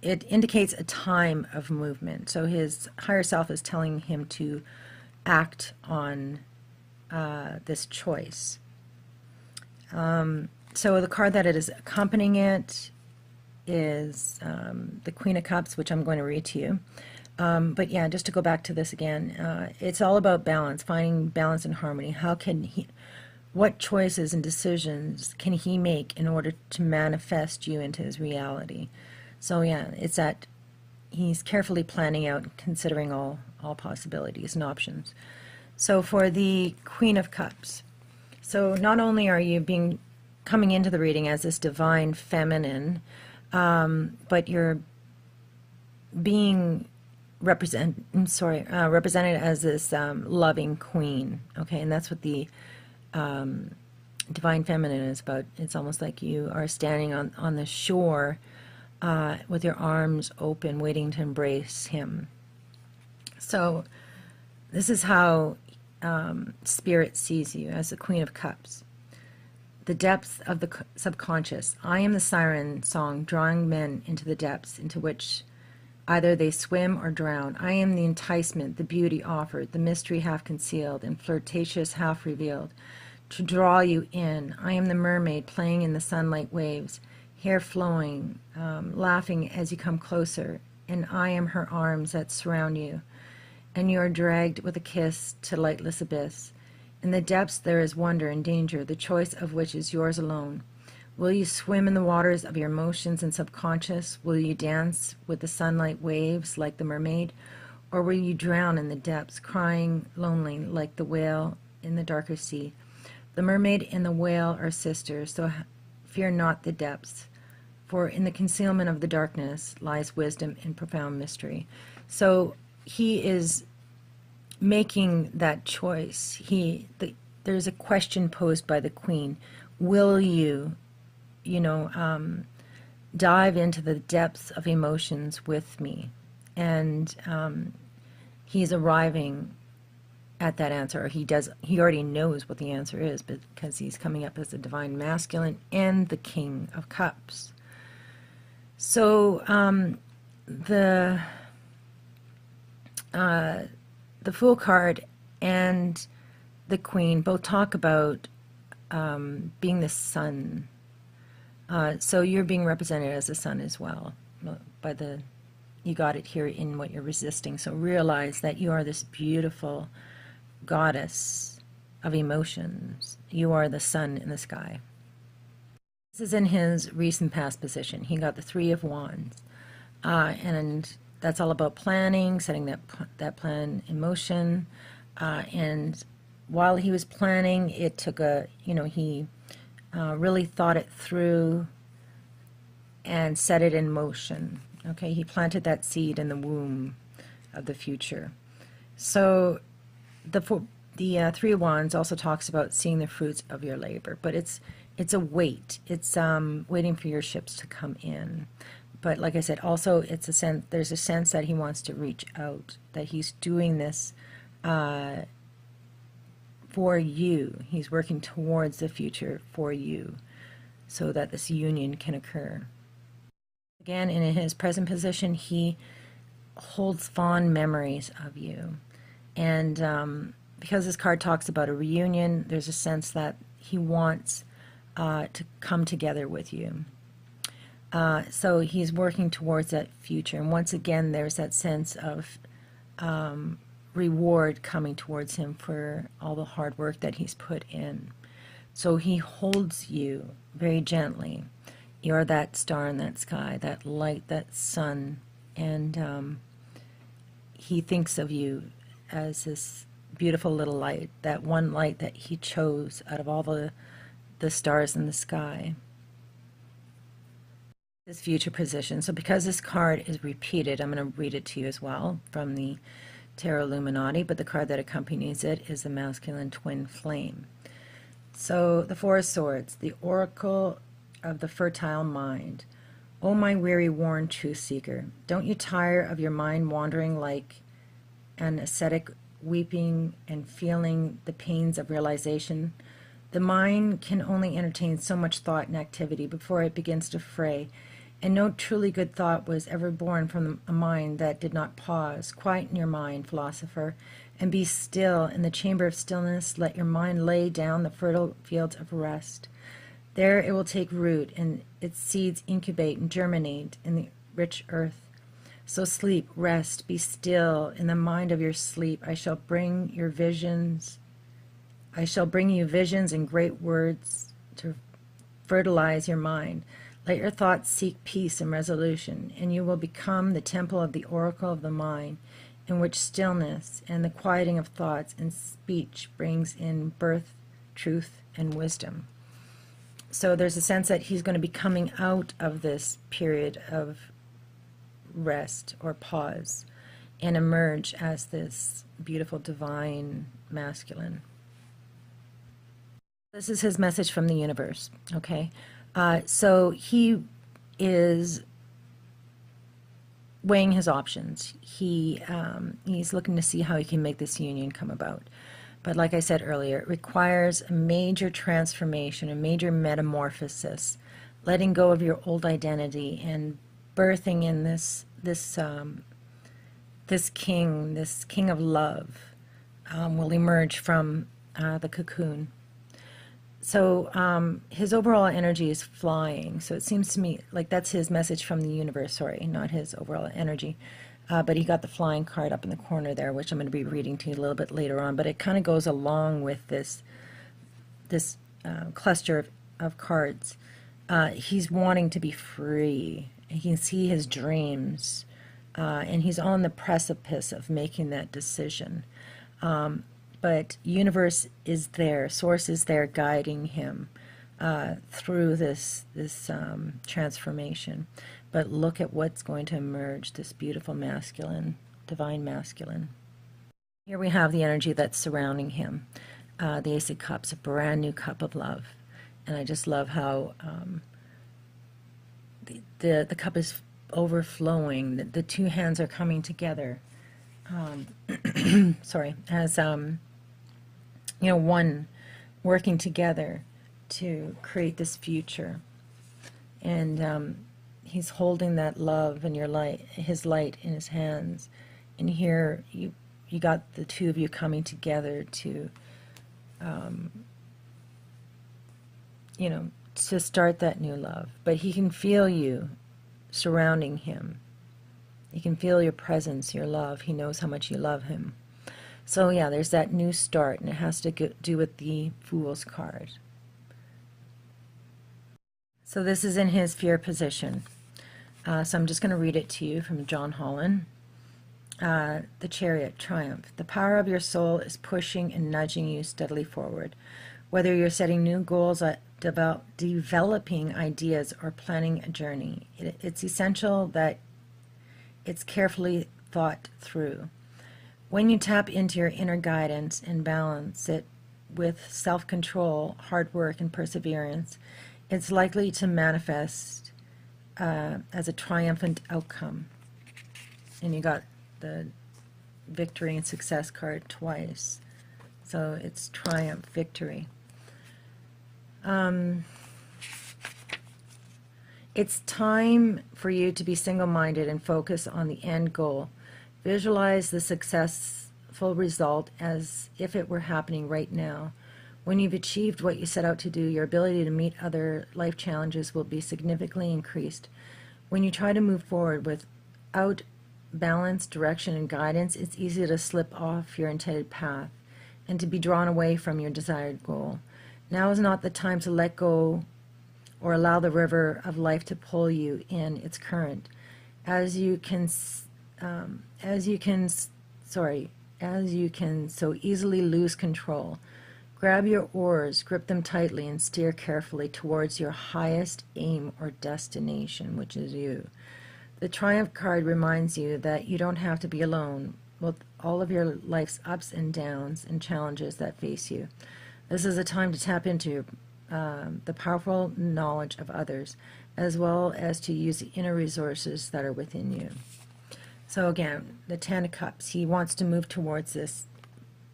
it indicates a time of movement. So his higher self is telling him to act on this choice. So the card that it is accompanying it is the Queen of Cups, which I'm going to read to you. But yeah, just to go back to this again, it's all about balance, finding balance and harmony. How can he, what choices and decisions can he make in order to manifest you into his reality? So yeah, it's that he's carefully planning out, considering all possibilities and options. So for the Queen of Cups, so not only are you coming into the reading as this divine feminine, but you're being represented as this loving queen. Okay, and that's what the divine feminine is about. It's almost like you are standing on the shore with your arms open, waiting to embrace him. So this is how Spirit sees you, as the Queen of Cups. The depths of the subconscious. I am the siren song drawing men into the depths into which either they swim or drown. I am the enticement, the beauty offered, the mystery half concealed and flirtatious half revealed, to draw you in. I am the mermaid playing in the sunlight waves, hair flowing, laughing as you come closer, and I am her arms that surround you, and you are dragged with a kiss to lightless abyss. In the depths there is wonder and danger, the choice of which is yours alone. Will you swim in the waters of your emotions and subconscious? Will you dance with the sunlight waves like the mermaid? Or will you drown in the depths, crying lonely like the whale in the darker sea? The mermaid and the whale are sisters, so fear not the depths, for in the concealment of the darkness lies wisdom and profound mystery. So he is making that choice. There's a question posed by the Queen. Will you, dive into the depths of emotions with me? And he's arriving at that answer. Or he already knows what the answer is, because he's coming up as the divine masculine and the King of Cups. So the Fool card and the Queen both talk about being the sun. So you're being represented as the sun as well. You got it here in what you're resisting. So realize that you are this beautiful goddess of emotions. You are the sun in the sky. This is in his recent past position. He got the Three of Wands. And that's all about planning, setting that plan in motion. And while he was planning, it took he really thought it through and set it in motion. Okay, he planted that seed in the womb of the future. So the Three of Wands also talks about seeing the fruits of your labor, but it's a wait. It's waiting for your ships to come in. But like I said, also there's a sense that he wants to reach out, that he's doing this for you. He's working towards the future for you so that this union can occur. Again, in his present position, he holds fond memories of you. And because this card talks about a reunion, there's a sense that he wants to come together with you. So he's working towards that future. And once again, there's that sense of reward coming towards him for all the hard work that he's put in. So he holds you very gently. You're that star in that sky, that light, that sun. And he thinks of you as this beautiful little light, that one light that he chose out of all the stars in the sky. His future position. So because this card is repeated, I'm going to read it to you as well from the Tarot Illuminati, but the card that accompanies it is the masculine twin flame. So the Four of Swords, the oracle of the fertile mind. Oh, my weary, worn truth seeker, don't you tire of your mind wandering like an ascetic, weeping and feeling the pains of realization? The mind can only entertain so much thought and activity before it begins to fray, and no truly good thought was ever born from a mind that did not pause. Quieten your mind, philosopher, and be still. In the chamber of stillness, let your mind lay down the fertile fields of rest. There it will take root, and its seeds incubate and germinate in the rich earth. So sleep, rest, be still. In the mind of your sleep, I shall bring you visions and great words to fertilize your mind. Let your thoughts seek peace and resolution, and you will become the temple of the oracle of the mind, in which stillness and the quieting of thoughts and speech brings in birth, truth, and wisdom. So there's a sense that he's going to be coming out of this period of rest or pause and emerge as this beautiful divine masculine. This is his message from the universe, okay? So he is weighing his options. He's looking to see how he can make this union come about. But like I said earlier, it requires a major transformation, a major metamorphosis, letting go of your old identity and birthing in this king of love will emerge from the cocoon. So his overall energy is flying. So it seems to me like that's his message from the universe. Sorry, not his overall energy. But he got the flying card up in the corner there, which I'm going to be reading to you a little bit later on. But it kind of goes along with this cluster of cards. He's wanting to be free. He can see his dreams. And he's on the precipice of making that decision. But universe is there. Source is there guiding him through this transformation. But look at what's going to emerge, this beautiful masculine, divine masculine. Here we have the energy that's surrounding him. The Ace of Cups, a brand new cup of love. And I just love how the cup is overflowing. The two hands are coming together. Sorry, as one working together to create this future. And he's holding that love and his light in his hands. And here you got the two of you coming together to, to start that new love. But he can feel you surrounding him. He can feel your presence, your love. He knows how much you love him. So yeah, there's that new start, and it has to do with the Fool's card. So this is in his fear position. So I'm just going to read it to you from John Holland. The Chariot, Triumph. The power of your soul is pushing and nudging you steadily forward. Whether you're setting new goals, developing ideas, or planning a journey, it's essential that it's carefully thought through. When you tap into your inner guidance and balance it with self-control, hard work, and perseverance, it's likely to manifest as a triumphant outcome. And you got the victory and success card twice. So it's triumph, victory. It's time for you to be single-minded and focus on the end goal. Visualize the successful result as if it were happening right now. When you've achieved what you set out to do, your ability to meet other life challenges will be significantly increased. When you try to move forward without balance, direction, and guidance, it's easy to slip off your intended path and to be drawn away from your desired goal. Now is not the time to let go or allow the river of life to pull you in its current. As you can so easily lose control. Grab your oars, grip them tightly, and steer carefully towards your highest aim or destination, which is you. The Triumph card reminds you that you don't have to be alone with all of your life's ups and downs and challenges that face you. This is a time to tap into the powerful knowledge of others, as well as to use the inner resources that are within you. So again, the Ten of Cups, he wants to move towards this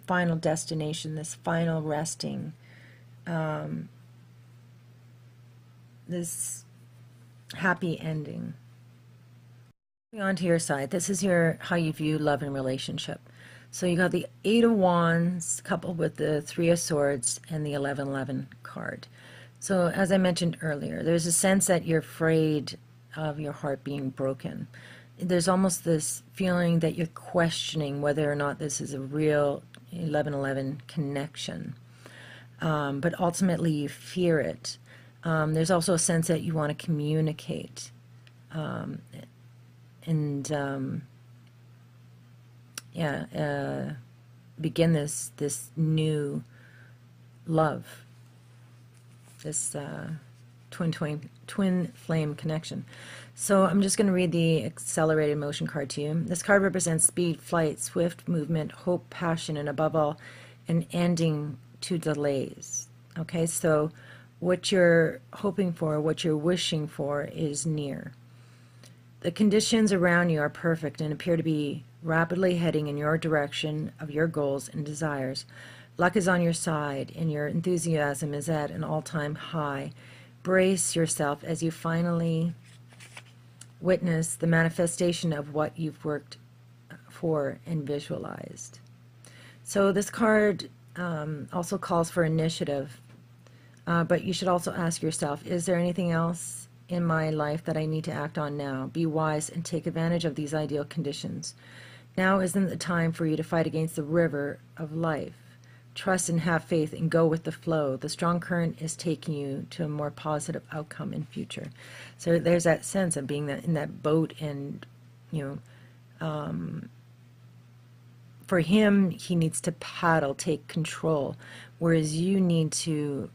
final destination, this final resting, this happy ending. On to your side, this is your how you view love and relationship. So you got the Eight of Wands coupled with the Three of Swords and the 1111 card. So as I mentioned earlier, there's a sense that you're afraid of your heart being broken. There's almost this feeling that you're questioning whether or not this is a real 1111 connection. But ultimately you fear it. There's also a sense that you want to communicate. Begin this new love, this twin flame connection. So I'm just going to read the accelerated motion card to you. This card represents speed, flight, swift movement, hope, passion, and above all, an ending to delays. Okay, so what you're hoping for, what you're wishing for is near. The conditions around you are perfect and appear to be rapidly heading in your direction of your goals and desires. Luck is on your side and your enthusiasm is at an all-time high. Brace yourself as you finally witness the manifestation of what you've worked for and visualized. So this card also calls for initiative, but you should also ask yourself, is there anything else in my life that I need to act on now? Be wise and take advantage of these ideal conditions. Now isn't the time for you to fight against the river of life. Trust and have faith and go with the flow. The strong current is taking you to a more positive outcome in future. So there's that sense of being in that boat, and for him, he needs to paddle, take control, whereas you need to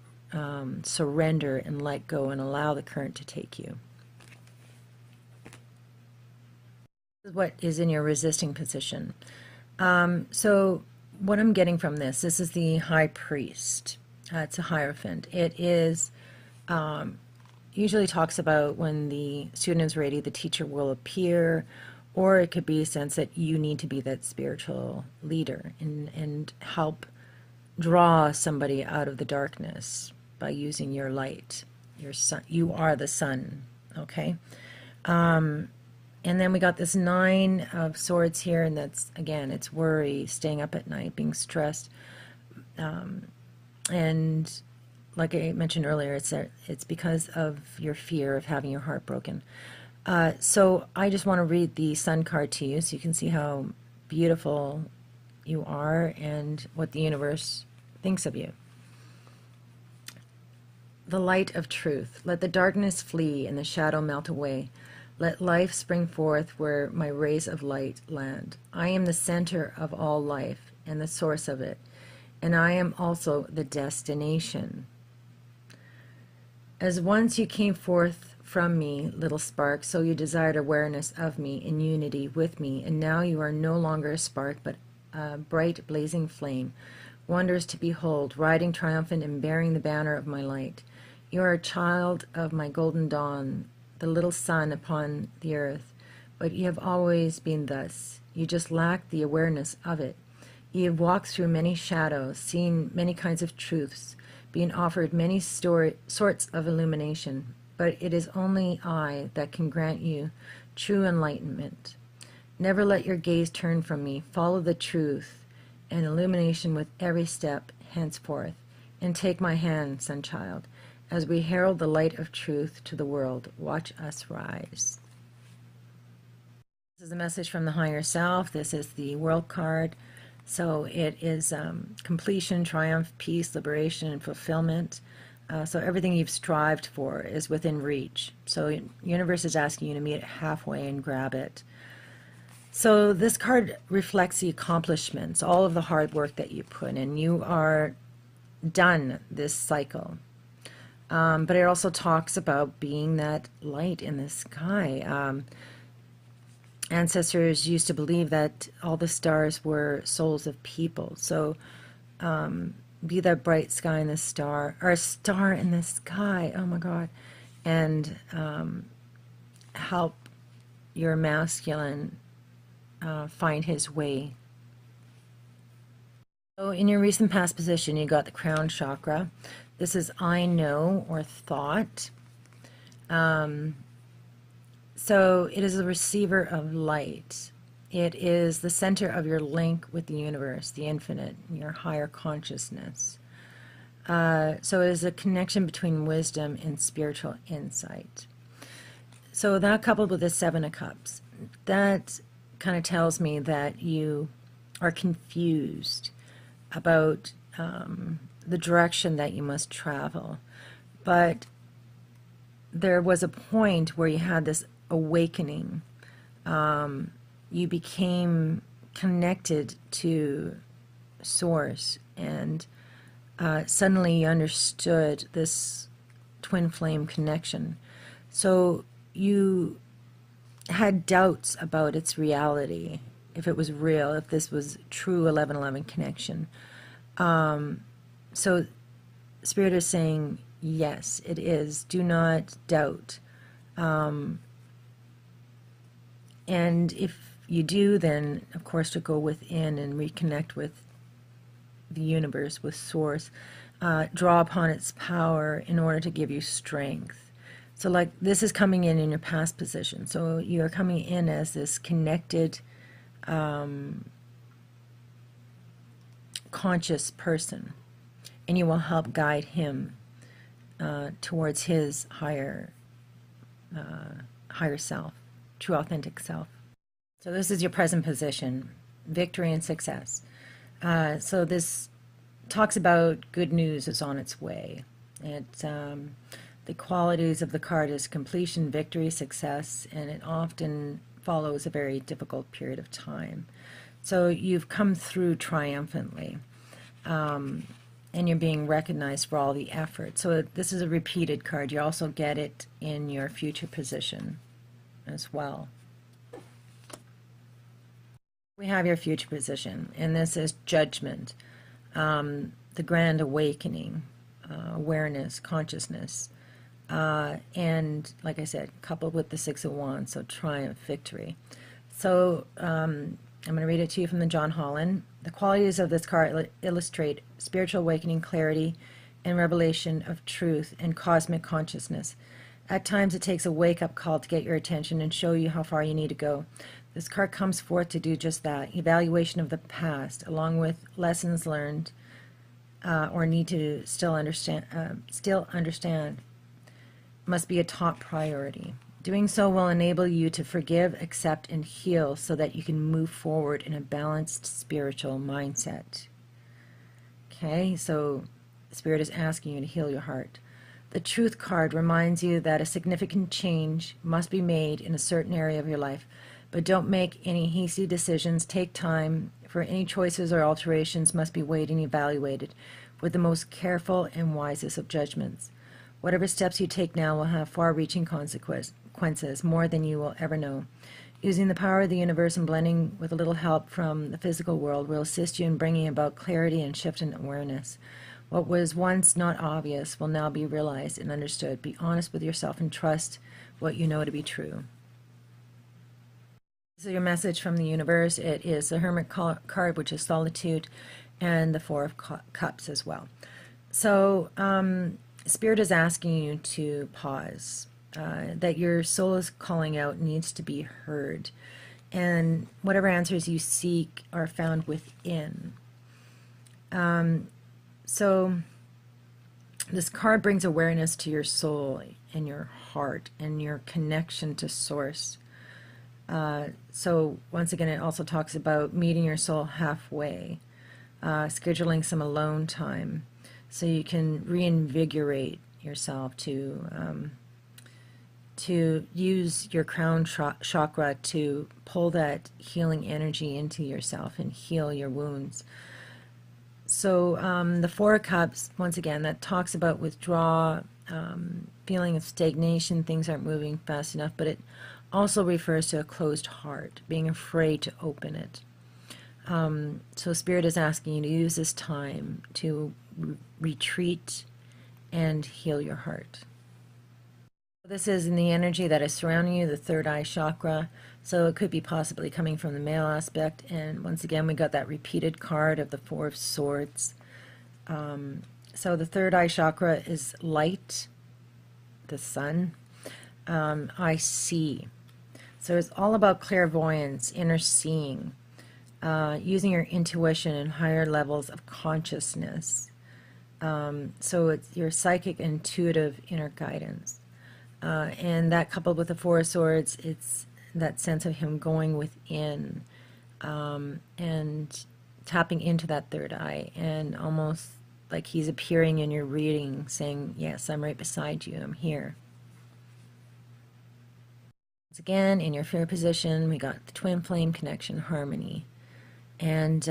surrender and let go and allow the current to take you. This is what is in your resisting position. So what I'm getting from this is the High Priest. It's a Hierophant. It is usually talks about when the student is ready, the teacher will appear, or it could be a sense that you need to be that spiritual leader and help draw somebody out of the darkness by using your light. Your sun, you are the sun, okay? And then we got this Nine of Swords here, and that's, again, it's worry, staying up at night, being stressed. And like I mentioned earlier, it's because of your fear of having your heart broken. So I just want to read the Sun card to you so you can see how beautiful you are and what the universe thinks of you. The light of truth. Let the darkness flee and the shadow melt away. Let life spring forth where my rays of light land. I am the center of all life and the source of it, and I am also the destination. As once you came forth from me, little spark, so you desired awareness of me in unity with me, and now you are no longer a spark, but a bright blazing flame, wonders to behold, riding triumphant and bearing the banner of my light. You are a child of my golden dawn, the little sun upon the earth, but you have always been thus. You just lack the awareness of it. You have walked through many shadows, seen many kinds of truths, been offered many sorts of illumination, but it is only I that can grant you true enlightenment. Never let your gaze turn from me. Follow the truth and illumination with every step henceforth, and take my hand, sunchild, as we herald the light of truth to the world. Watch us rise. This is a message from the higher self. This is the World card. So it is completion, triumph, peace, liberation, and fulfillment. So everything you've strived for is within reach. So the universe is asking you to meet it halfway and grab it. So this card reflects the accomplishments, all of the hard work that you put in. You are done this cycle. But it also talks about being that light in the sky. Ancestors used to believe that all the stars were souls of people. So be that bright sky in the star, or a star in the sky. Oh my God. And help your masculine find his way. So in your recent past position, you got the crown chakra. This is I know or thought. So it is a receiver of light. It is the center of your link with the universe, the infinite, your higher consciousness. So it is a connection between wisdom and spiritual insight. So that coupled with the Seven of Cups, that kind of tells me that you are confused about the direction that you must travel. But there was a point where you had this awakening. You became connected to Source, and suddenly you understood this twin flame connection. So you had doubts about its reality, if it was real, if this was true 1111 connection. So Spirit is saying, yes, it is. Do not doubt. And if you do, then, of course, to go within and reconnect with the universe, with Source, draw upon its power in order to give you strength. So, like, this is coming in your past position. So you're coming in as this connected, conscious person, and you will help guide him towards his higher self, true authentic self. So this is your present position, victory and success. So this talks about good news is on its way. The qualities of the card is completion, victory, success, and it often follows a very difficult period of time. So you've come through triumphantly, and you're being recognized for all the effort. So this is a repeated card. You also get it in your future position as well. We have your future position, and this is judgment, the grand awakening, awareness, consciousness, and like I said, coupled with the Six of Wands, so triumph, victory. So I'm going to read it to you from the John Holland. The qualities of this card illustrate spiritual awakening, clarity, and revelation of truth and cosmic consciousness. At times it takes a wake-up call to get your attention and show you how far you need to go. This card comes forth to do just that. Evaluation of the past, along with lessons learned or need to still understand, must be a top priority. Doing so will enable you to forgive, accept, and heal so that you can move forward in a balanced spiritual mindset. Okay, so Spirit is asking you to heal your heart. The Truth card reminds you that a significant change must be made in a certain area of your life, but don't make any hasty decisions. Take time, for any choices or alterations must be weighed and evaluated with the most careful and wisest of judgments. Whatever steps you take now will have far-reaching consequences, more than you will ever know. Using the power of the universe and blending with a little help from the physical world will assist you in bringing about clarity and shift in awareness. What was once not obvious will now be realized and understood. Be honest with yourself and trust what you know to be true. This is your message from the universe. It is the Hermit card, which is solitude, and the Four of Cups as well. So Spirit is asking you to pause, that your soul is calling out, needs to be heard, and whatever answers you seek are found within. So this card brings awareness to your soul and your heart and your connection to Source. So once again, it also talks about meeting your soul halfway, scheduling some alone time so you can reinvigorate yourself to use your crown chakra to pull that healing energy into yourself and heal your wounds. So the Four of Cups, once again, that talks about withdrawal, feeling of stagnation, things aren't moving fast enough, but it also refers to a closed heart, being afraid to open it. So Spirit is asking you to use this time to retreat and heal your heart. This is in the energy that is surrounding you, the third eye chakra. So it could be possibly coming from the male aspect. And once again, we got that repeated card of the Four of Swords. So the third eye chakra is light, the sun. I see. So it's all about clairvoyance, inner seeing, using your intuition and higher levels of consciousness. So it's your psychic, intuitive inner guidance. And that coupled with the Four of Swords, it's that sense of him going within and tapping into that third eye, and almost like he's appearing in your reading saying, yes, I'm right beside you, I'm here. Once again, in your fear position, we got the twin flame connection, harmony, and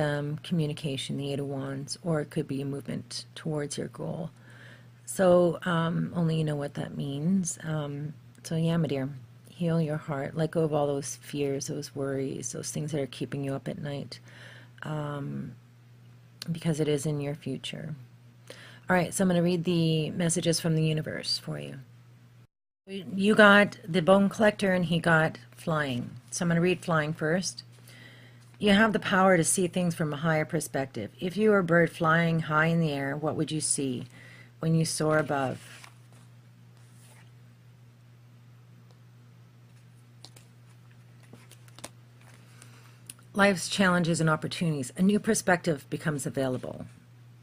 communication, the Eight of Wands, or it could be a movement towards your goal. So only you know what that means. So yeah, my dear, heal your heart. Let go of all those fears, those worries, those things that are keeping you up at night, because it is in your future. All right, so I'm going to read the messages from the universe for you. You got the Bone Collector and he got flying. So I'm going to read flying first. You have the power to see things from a higher perspective. If you were a bird flying high in the air, what would you see when you soar above? Life's challenges and opportunities. A new perspective becomes available.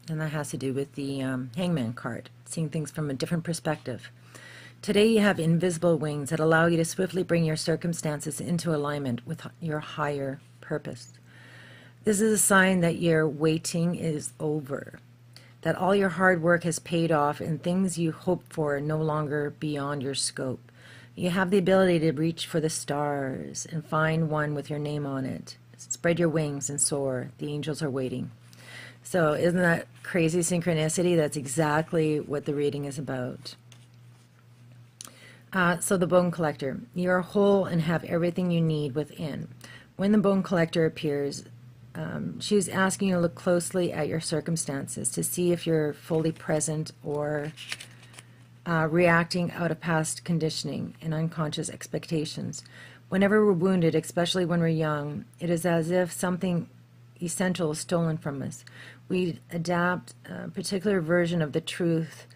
And that has to do with the Hangman card, seeing things from a different perspective. Today you have invisible wings that allow you to swiftly bring your circumstances into alignment with your higher purpose. This is a sign that your waiting is over, that all your hard work has paid off and things you hoped for are no longer beyond your scope. You have the ability to reach for the stars and find one with your name on it. Spread your wings and soar. The angels are waiting. So isn't that crazy synchronicity? That's exactly what the reading is about. So the Bone Collector. You are whole and have everything you need within. When the Bone Collector appears, she's asking you to look closely at your circumstances to see if you're fully present or reacting out of past conditioning and unconscious expectations. Whenever we're wounded, especially when we're young, it is as if something essential is stolen from us. We adapt a particular version of the truth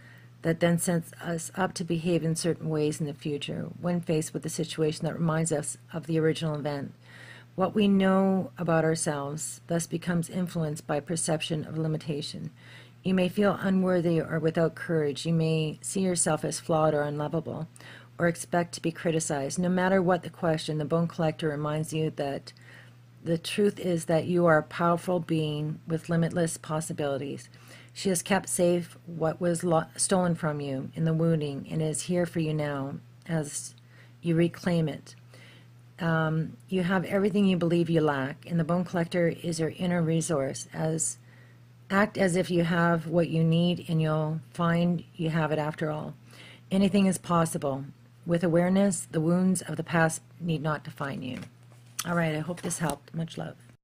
that then sets us up to behave in certain ways in the future when faced with a situation that reminds us of the original event. What we know about ourselves thus becomes influenced by perception of limitation. You may feel unworthy or without courage. You may see yourself as flawed or unlovable, or expect to be criticized. No matter what the question, the Bone Collector reminds you that the truth is that you are a powerful being with limitless possibilities. She has kept safe what was stolen from you in the wounding and is here for you now as you reclaim it. You have everything you believe you lack, and the Bone Collector is your inner resource. Act as if you have what you need, and you'll find you have it after all. Anything is possible. With awareness, the wounds of the past need not define you. All right, I hope this helped. Much love.